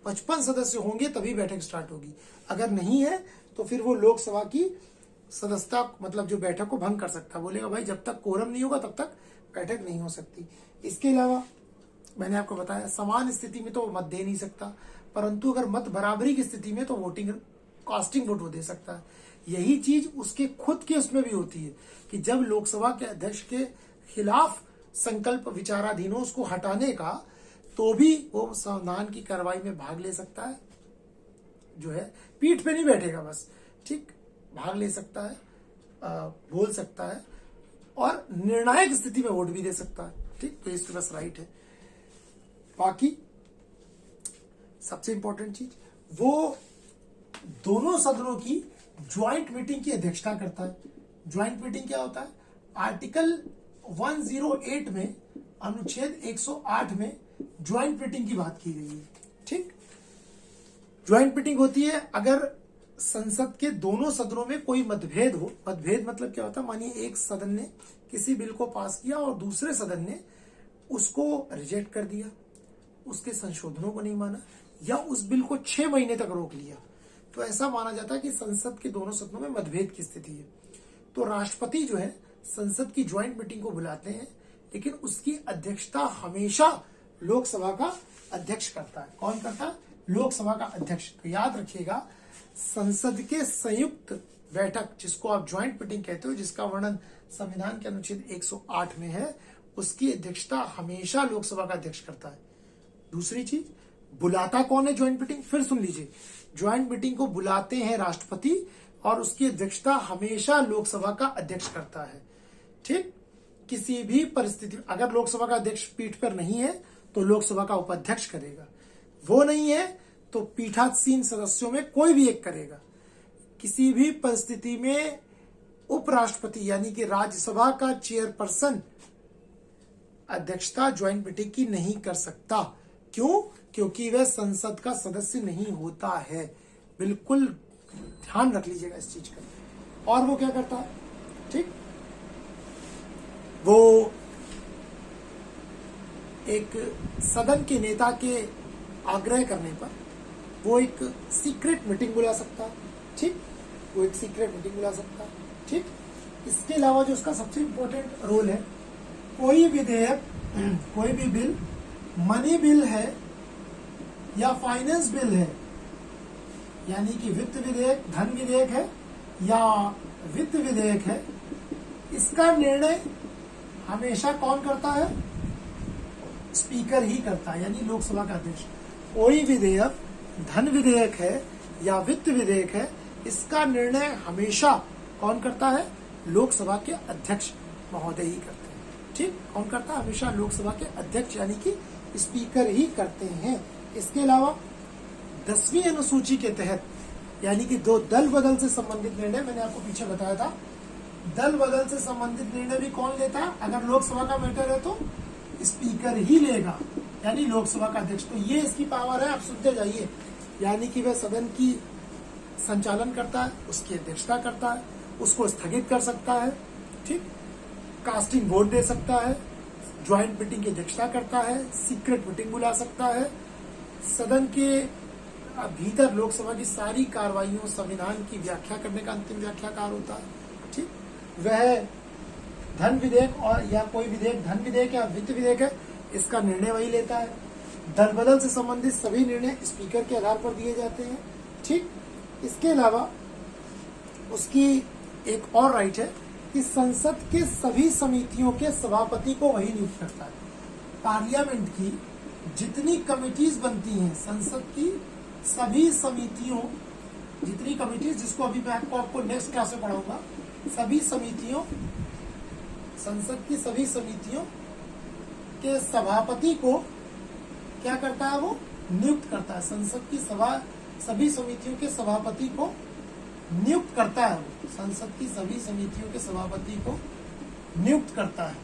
55 सदस्य होंगे तभी बैठक स्टार्ट होगी, अगर नहीं है तो फिर वो लोकसभा की सदस्यता, मतलब जो बैठक को भंग कर सकता है, बोलेगा भाई जब तक कोरम नहीं होगा तब तक बैठक नहीं हो सकती। इसके अलावा मैंने आपको बताया समान स्थिति में तो मत दे नहीं सकता, परंतु अगर मत बराबरी की स्थिति में तो वोटिंग, कास्टिंग वोट वो दे सकता है। यही चीज उसके खुद के उसमें भी होती है कि जब लोकसभा के अध्यक्ष के खिलाफ संकल्प विचाराधीन हो उसको हटाने का, तो भी वो संविधान की कार्रवाई में भाग ले सकता है, जो है पीठ पे नहीं बैठेगा बस, ठीक, भाग ले सकता है, बोल सकता है और निर्णायक स्थिति में वोट भी दे सकता है। ठीक, तो इसके पास राइट है। बाकी सबसे इंपॉर्टेंट चीज, वो दोनों सदनों की ज्वाइंट मीटिंग की अध्यक्षता करता है। ज्वाइंट मीटिंग क्या होता है? आर्टिकल 108 में, अनुच्छेद 108 में ज्वाइंट मीटिंग की बात की गई है। ठीक, ज्वाइंट मीटिंग होती है अगर संसद के दोनों सदनों में कोई मतभेद हो। मतभेद मतलब क्या होता है? मानिए एक सदन ने किसी बिल को पास किया और दूसरे सदन ने उसको रिजेक्ट कर दिया, उसके संशोधनों को नहीं माना, या उस बिल को 6 महीने तक रोक लिया, तो ऐसा माना जाता है कि संसद के दोनों सदनों में मतभेद की स्थिति है। तो राष्ट्रपति जो है संसद की ज्वाइंट मीटिंग को बुलाते हैं, लेकिन उसकी अध्यक्षता हमेशा लोकसभा का अध्यक्ष करता है। कौन करता है? लोकसभा का अध्यक्ष। तो याद रखिएगा, संसद के संयुक्त बैठक, जिसको आप ज्वाइंट मीटिंग कहते हो, जिसका वर्णन संविधान के अनुच्छेद 108 में है, उसकी अध्यक्षता हमेशा लोकसभा का अध्यक्ष करता है। दूसरी चीज, बुलाता कौन है ज्वाइंट मीटिंग? फिर सुन लीजिए, ज्वाइंट मीटिंग को बुलाते हैं राष्ट्रपति और उसकी अध्यक्षता हमेशा लोकसभा का अध्यक्ष करता है। ठीक, किसी भी परिस्थिति, अगर लोकसभा का अध्यक्ष पीठ पर नहीं है तो लोकसभा का उपाध्यक्ष करेगा, वो नहीं है तो पीठासीन सदस्यों में कोई भी एक करेगा। किसी भी परिस्थिति में उपराष्ट्रपति यानी कि राज्यसभा का चेयरपर्सन अध्यक्षता ज्वाइंट मीटिंग की नहीं कर सकता। क्यों? क्योंकि वह संसद का सदस्य नहीं होता है। बिल्कुल ध्यान रख लीजिएगा इस चीज का। और वो क्या करता है, ठीक, वो एक सदन के नेता के आग्रह करने पर वो एक सीक्रेट मीटिंग बुला सकता है, ठीक, वो एक सीक्रेट मीटिंग बुला सकता है, ठीक। इसके अलावा जो उसका सबसे इंपॉर्टेंट रोल है, कोई विधेयक, कोई भी बिल, मनी बिल है या फाइनेंस बिल है, यानी कि वित्त विधेयक, धन विधेयक है या वित्त विधेयक है, इसका निर्णय हमेशा कौन करता है, स्पीकर ही करता है, यानी लोकसभा का अध्यक्ष। कोई विधेयक धन विधेयक है या वित्त विधेयक है, इसका निर्णय हमेशा कौन करता है, लोकसभा के अध्यक्ष महोदय ही करते हैं, ठीक। कौन करता है, हमेशा लोकसभा के अध्यक्ष यानी कि स्पीकर ही करते हैं। इसके अलावा 10वीं अनुसूची के तहत, यानी कि दो दल बदल से संबंधित निर्णय, मैंने आपको पीछे बताया था, दल बदल से संबंधित निर्णय भी कौन लेता है, अगर लोकसभा का मैटर है तो स्पीकर ही लेगा, यानी लोकसभा का अध्यक्ष। तो ये इसकी पावर है, आप सुनते जाइए, यानी कि वह सदन की संचालन करता है, उसकी अध्यक्षता करता है, उसको स्थगित कर सकता है, ठीक, कास्टिंग वोट दे सकता है, ज्वाइंट मीटिंग की अध्यक्षता करता है, सीक्रेट मीटिंग बुला सकता है, सदन के भीतर लोकसभा की सारी कार्रवाइयों, संविधान की व्याख्या करने का अंतिम व्याख्याकार होता है, ठीक। वह धन विधेयक और या कोई विधेयक, धन विधेयक या वित्त विधेयक है, इसका निर्णय वही लेता है। दल बदल से संबंधित सभी निर्णय स्पीकर के आधार पर दिए जाते हैं, ठीक। इसके अलावा उसकी एक और राइट है कि संसद के सभी समितियों के सभापति को वही नियुक्त करता है। पार्लियामेंट की जितनी कमिटीज बनती हैं, संसद की सभी समितियों, जितनी कमिटीज, जिसको अभी मैं आपको नेक्स्ट क्लास में पढ़ाऊंगा, सभी समितियों, संसद की सभी समितियों के सभापति को क्या करता है, वो नियुक्त करता है। संसद की सभी समितियों के सभापति को नियुक्त करता है, वो संसद की सभी समितियों के सभापति को नियुक्त करता है,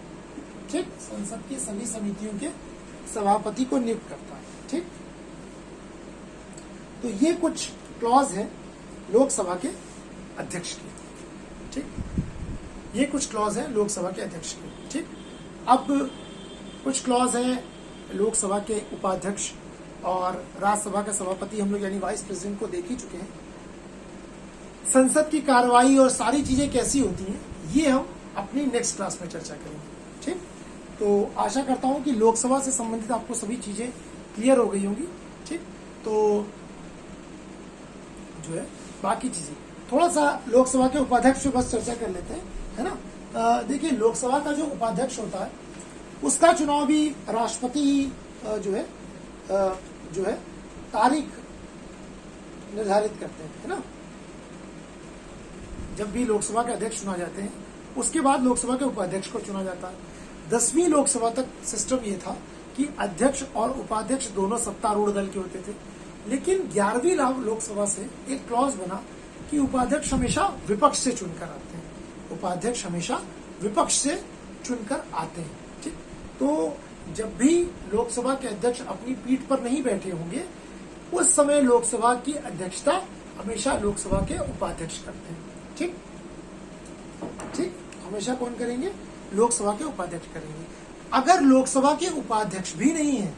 ठीक। संसद की सभी समितियों के सभापति को नियुक्त करता है, ठीक। तो ये कुछ क्लॉज है लोकसभा के अध्यक्ष के, ठीक। ये कुछ क्लॉज है लोकसभा के अध्यक्ष के, ठीक। अब कुछ क्लॉज है लोकसभा के उपाध्यक्ष और राज्यसभा के सभापति, हम लोग यानी वाइस प्रेसिडेंट को देख ही चुके हैं। संसद की कार्रवाई और सारी चीजें कैसी होती हैं, ये हम अपनी नेक्स्ट क्लास में चर्चा करेंगे, ठीक। तो आशा करता हूं कि लोकसभा से संबंधित आपको सभी चीजें क्लियर हो गई होंगी, ठीक। तो जो है बाकी चीजें थोड़ा सा लोकसभा के उपाध्यक्ष पर बस चर्चा कर लेते हैं, है ना। देखिए, लोकसभा का जो उपाध्यक्ष होता है उसका चुनाव भी राष्ट्रपति जो है तारीख निर्धारित करते हैं, है ना। जब भी लोकसभा के अध्यक्ष चुना जाते हैं, उसके बाद लोकसभा के उपाध्यक्ष को चुना जाता है। 10वीं लोकसभा तक सिस्टम ये था कि अध्यक्ष और उपाध्यक्ष दोनों सत्तारूढ़ दल के होते थे, लेकिन 11वीं लोकसभा से एक क्लॉज बना कि उपाध्यक्ष हमेशा विपक्ष से चुनकर आते हैं, उपाध्यक्ष हमेशा विपक्ष से चुनकर आते हैं, ठीक। तो जब भी लोकसभा के अध्यक्ष अपनी पीठ पर नहीं बैठे होंगे, उस समय लोकसभा की अध्यक्षता हमेशा लोकसभा के उपाध्यक्ष करते हैं, ठीक, ठीक। हमेशा कौन करेंगे, लोकसभा के उपाध्यक्ष करेंगे। अगर लोकसभा के उपाध्यक्ष भी नहीं है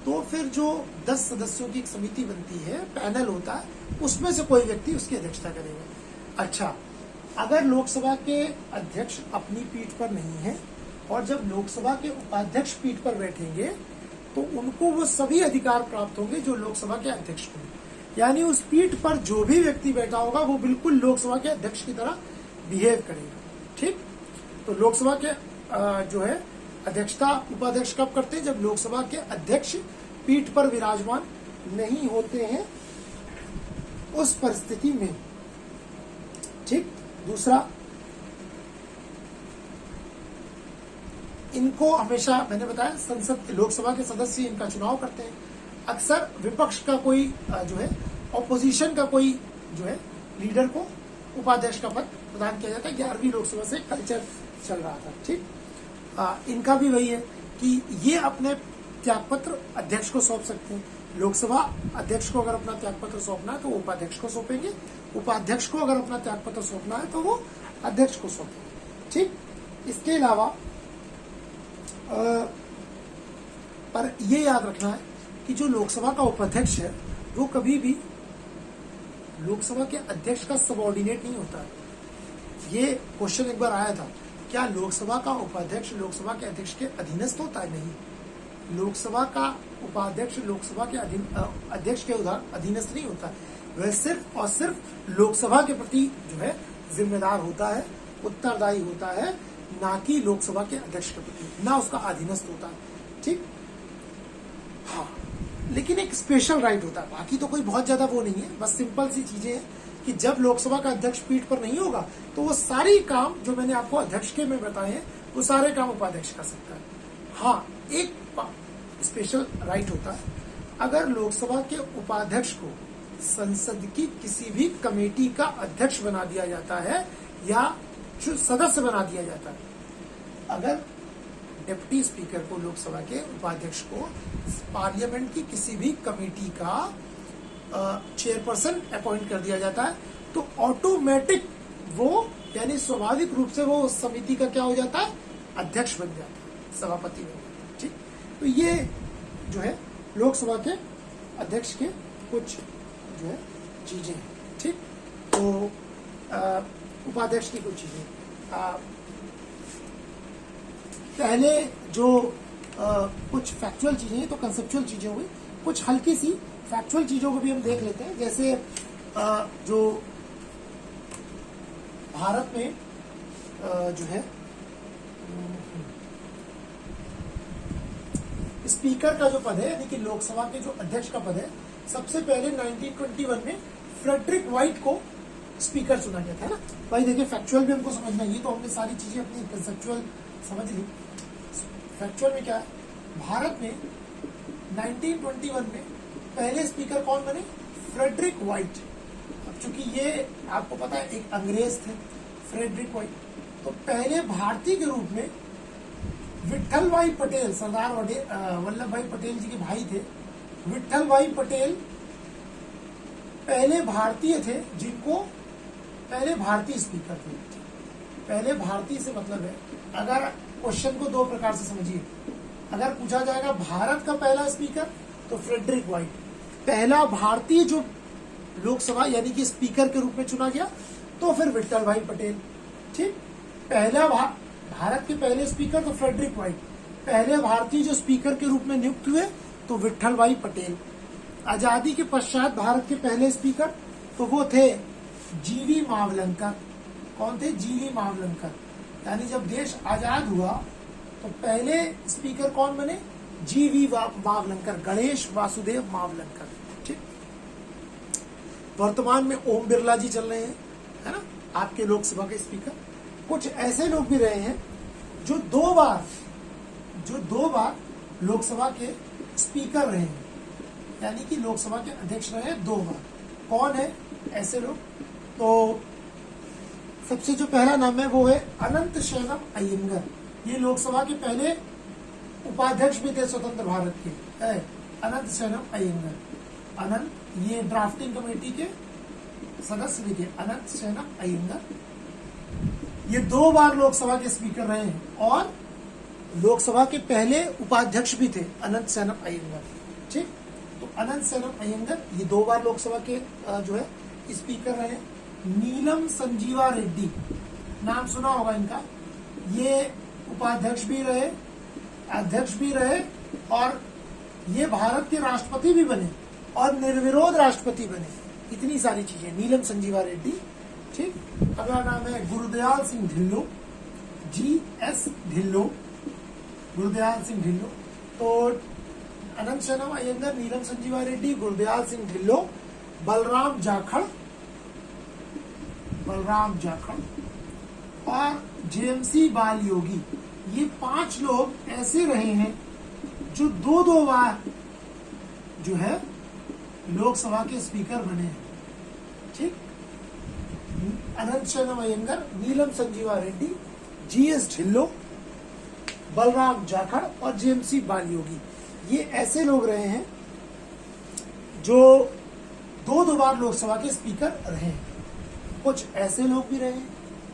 तो फिर जो 10 सदस्यों की एक समिति बनती है, पैनल होता है, उसमें से कोई व्यक्ति उसकी अध्यक्षता करेगा। अच्छा, अगर लोकसभा के अध्यक्ष अपनी पीठ पर नहीं है और जब लोकसभा के उपाध्यक्ष पीठ पर बैठेंगे तो उनको वो सभी अधिकार प्राप्त होंगे जो लोकसभा के अध्यक्ष को, यानी उस पीठ पर जो भी व्यक्ति बैठा होगा वो बिल्कुल लोकसभा के अध्यक्ष की तरह बिहेव करेगा, ठीक। तो लोकसभा के जो है अध्यक्षता उपाध्यक्ष कब करते हैं, जब लोकसभा के अध्यक्ष पीठ पर विराजमान नहीं होते हैं, उस परिस्थिति में, ठीक। दूसरा, इनको हमेशा मैंने बताया संसद लोकसभा के सदस्य इनका चुनाव करते हैं। अक्सर विपक्ष का कोई जो है ऑपोजिशन का कोई जो है लीडर को उपाध्यक्ष का पद प्रदान किया जाता है। 11वीं लोकसभा से कल्चर चल रहा था, ठीक। इनका भी वही है कि ये अपने त्यागपत्र अध्यक्ष को सौंप सकते हैं। लोकसभा अध्यक्ष को अगर अपना त्यागपत्र सौंपना है तो वो उपाध्यक्ष को सौंपेंगे उपाध्यक्ष को अगर अपना त्यागपत्र सौंपना है तो वो अध्यक्ष को सौंपे। ठीक, इसके अलावा पर ये याद रखना है कि जो लोकसभा का उपाध्यक्ष है वो कभी भी लोकसभा के अध्यक्ष का सबऑर्डिनेट नहीं होता है। ये क्वेश्चन एक बार आया था, क्या लोकसभा का उपाध्यक्ष लोकसभा के अध्यक्ष के अधीनस्थ होता है? नहीं, लोकसभा का उपाध्यक्ष लोकसभा के अध्यक्ष के अधीनस्थ नहीं होता है। वह सिर्फ और सिर्फ लोकसभा के प्रति जो है जिम्मेदार होता है, उत्तरदायी होता है, ना कि लोकसभा के अध्यक्ष के प्रति, ना उसका अधीनस्थ होता है। ठीक, हाँ, लेकिन एक स्पेशल राइट होता है, बाकी तो कोई बहुत ज्यादा वो नहीं है। बस सिंपल सी चीजें हैं कि जब लोकसभा का अध्यक्ष पीठ पर नहीं होगा तो वो सारी काम जो मैंने आपको अध्यक्ष के में बताए हैं वो सारे काम उपाध्यक्ष कर सकता है। हाँ, एक स्पेशल राइट होता है, अगर लोकसभा के उपाध्यक्ष को संसद की किसी भी कमेटी का अध्यक्ष बना दिया जाता है या सदस्य बना दिया जाता है, अगर डिप्टी स्पीकर को, लोकसभा के उपाध्यक्ष को पार्लियामेंट की किसी भी कमेटी का चेयरपर्सन अपॉइंट कर दिया जाता है तो ऑटोमेटिक वो, यानी स्वाभाविक रूप से वो उस समिति का क्या हो जाता है? अध्यक्ष बन जाता है, सभापति बन जाता है। ठीक, तो ये जो है लोकसभा के अध्यक्ष के कुछ जो है चीजें हैं। ठीक, तो उपाध्यक्ष की कुछ चीजें, पहले जो कुछ फैक्चुअल चीजें हैं तो कंसेप्चुअल चीजें हुई, कुछ हल्की सी फैक्चुअल चीजों को भी हम देख लेते हैं। जैसे जो भारत में जो है स्पीकर का जो पद है, यानी कि लोकसभा के जो अध्यक्ष का पद है, सबसे पहले 1921 में फ्रेडरिक व्हाइट को स्पीकर चुना गया था ना। भाई देखिए, फैक्चुअल भी हमको समझना, ये तो हमने सारी चीजें अपनी कंसेप्चुअल समझ ली। फैक्चुअल में क्या है, भारत में 1921 में पहले स्पीकर कौन बने? Frederick White. अब चूंकि ये आपको पता है एक अंग्रेज थे, फ्रेडरिक व्हाइट, तो पहले भारतीय के रूप में विट्ठल भाई पटेल, सरदार वल्लभ भाई पटेल जी के भाई थे, विट्ठल भाई पटेल पहले भारतीय थे जिनको पहले भारतीय स्पीकर थे। पहले भारतीय से मतलब है, अगर क्वेश्चन को दो प्रकार से समझिए, अगर पूछा जाएगा भारत का पहला स्पीकर तो फ्रेडरिक व्हाइट, पहला भारतीय जो लोकसभा यानी कि स्पीकर के रूप में चुना गया तो फिर विट्ठल भाई पटेल। ठीक, पहला भारत के पहले स्पीकर तो फ्रेडरिक व्हाइट, पहले भारतीय जो स्पीकर के रूप में नियुक्त हुए तो विट्ठल भाई पटेल। आजादी के पश्चात भारत के पहले स्पीकर तो वो थे जीवी मावलंकर। कौन थे? जीवी मावलंकर। यानी जब देश आजाद हुआ तो पहले स्पीकर कौन बने? जीवी मावलंकर, गणेश वासुदेव मावलंकर। ठीक, वर्तमान में ओम बिरला जी चल रहे हैं, है ना, आपके लोकसभा के स्पीकर। कुछ ऐसे लोग भी रहे हैं जो दो बार लोकसभा के स्पीकर रहे हैं, यानी कि लोकसभा के अध्यक्ष रहे हैं 2 बार। कौन है ऐसे लोग? तो सबसे जो पहला नाम है वो है अनंत शयनम अय्यंगार। ये लोकसभा के पहले उपाध्यक्ष भी थे स्वतंत्र भारत के, है अनंत शयनम अय्यंगार। अनंत, ये ड्राफ्टिंग कमेटी के सदस्य भी थे, अनंत शयनम अय्यंगार। ये 2 बार लोकसभा के स्पीकर रहे हैं और लोकसभा के पहले उपाध्यक्ष भी थे, अनंत शयनम अय्यंगार। ठीक, तो अनंत शयनम अय्यंगार ये 2 बार लोकसभा के जो है स्पीकर रहे। नीलम संजीवा रेड्डी, नाम सुना होगा इनका, ये उपाध्यक्ष भी रहे, अध्यक्ष भी रहे और ये भारत के राष्ट्रपति भी बने और निर्विरोध राष्ट्रपति बने। इतनी सारी चीजें, नीलम संजीवा रेड्डी। ठीक, अगला नाम है गुरुदयाल सिंह ढिल्लो, GS ढिल्लो, गुरुदयाल सिंह ढिल्लो। तो अनंत शयनम अय्यंगार, नीलम संजीवा रेड्डी, गुरुदयाल सिंह ढिल्लो, बलराम जाखड़ और JMC बालयोगी। ये 5 लोग ऐसे रहे हैं जो 2 बार जो है लोकसभा के स्पीकर बने हैं। ठीक, अनंत शयनम अय्यंगार, नीलम संजीवा रेड्डी, GS ढिल्लो, बलराम जाखड़ और JMC बालयोगी। ये ऐसे लोग रहे हैं जो 2 बार लोकसभा के स्पीकर रहे हैं। कुछ ऐसे लोग भी रहे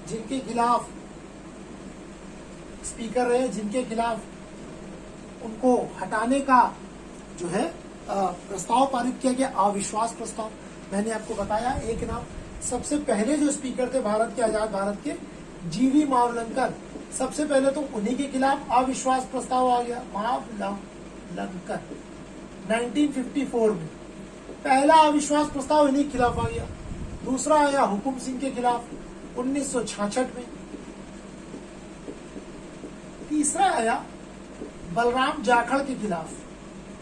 जिनके खिलाफ स्पीकर रहे, जिनके खिलाफ उनको हटाने का जो है प्रस्ताव पारित किया गया, अविश्वास प्रस्ताव। मैंने आपको बताया एक नाम, सबसे पहले जो स्पीकर थे भारत के, आजाद भारत के, जीवी मावलंकर। सबसे पहले तो उन्हीं के खिलाफ अविश्वास प्रस्ताव आ गया, मावलंकर 1954 में पहला अविश्वास प्रस्ताव इन्हीं के खिलाफ आ गया। दूसरा आया हुकुम सिंह के खिलाफ 1966 में। तीसरा आया बलराम जाखड़ के खिलाफ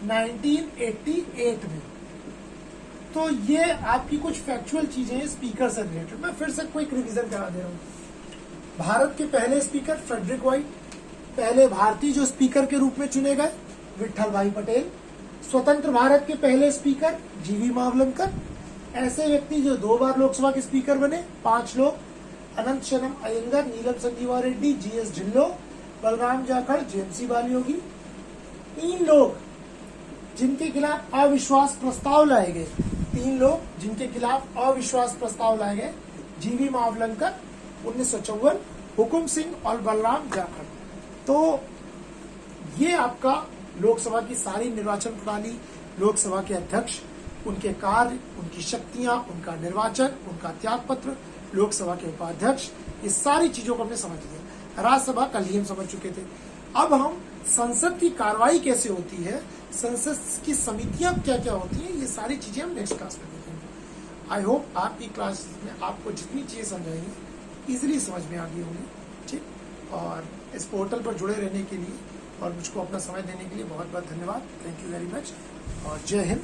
1988 में। तो ये आपकी कुछ फैक्चुअल चीजें हैं स्पीकर से रिलेटेड। मैं फिर से क्विक रिवीजन करा दे रहा हूं। भारत के पहले स्पीकर फ्रेडरिक वाइट, पहले भारतीय जो स्पीकर के रूप में चुने गए विट्ठल भाई पटेल। स्वतंत्र भारत के पहले स्पीकर जीवी मावलंकर। ऐसे व्यक्ति जो 2 बार लोकसभा के स्पीकर बने 5 लोग, अनंत शर्मा अयंगर, नीलम संजीवा रेड्डी, जीएस ढिल्लो, बलराम जाखड़, जेएमसी बालियोगी। 3 लोग जिनके खिलाफ अविश्वास प्रस्ताव लाए गए, 3 लोग जिनके खिलाफ अविश्वास प्रस्ताव लाए गए, जीवी मावलंकर 1954, हुकुम सिंह और बलराम जाखड़। तो ये आपका लोकसभा की सारी निर्वाचन प्रणाली, लोकसभा के अध्यक्ष, उनके कार्य, उनकी शक्तियां, उनका निर्वाचन, उनका त्याग पत्र, लोकसभा के उपाध्यक्ष, ये सारी चीजों को हमने समझ लिया। राज्यसभा कल ही हम समझ चुके थे। अब हम संसद की कार्रवाई कैसे होती है, संसद की समितियां क्या क्या होती हैं, ये सारी चीजें हम नेक्स्ट क्लास में देखेंगे। आई होप आपकी क्लास में आपको जितनी चीजें समझाएंगे इजिली समझ में आ गई होंगी। ठीक, और इस पोर्टल पर जुड़े रहने के लिए और मुझको अपना समय देने के लिए बहुत बहुत धन्यवाद। थैंक यू वेरी मच और जय हिंद।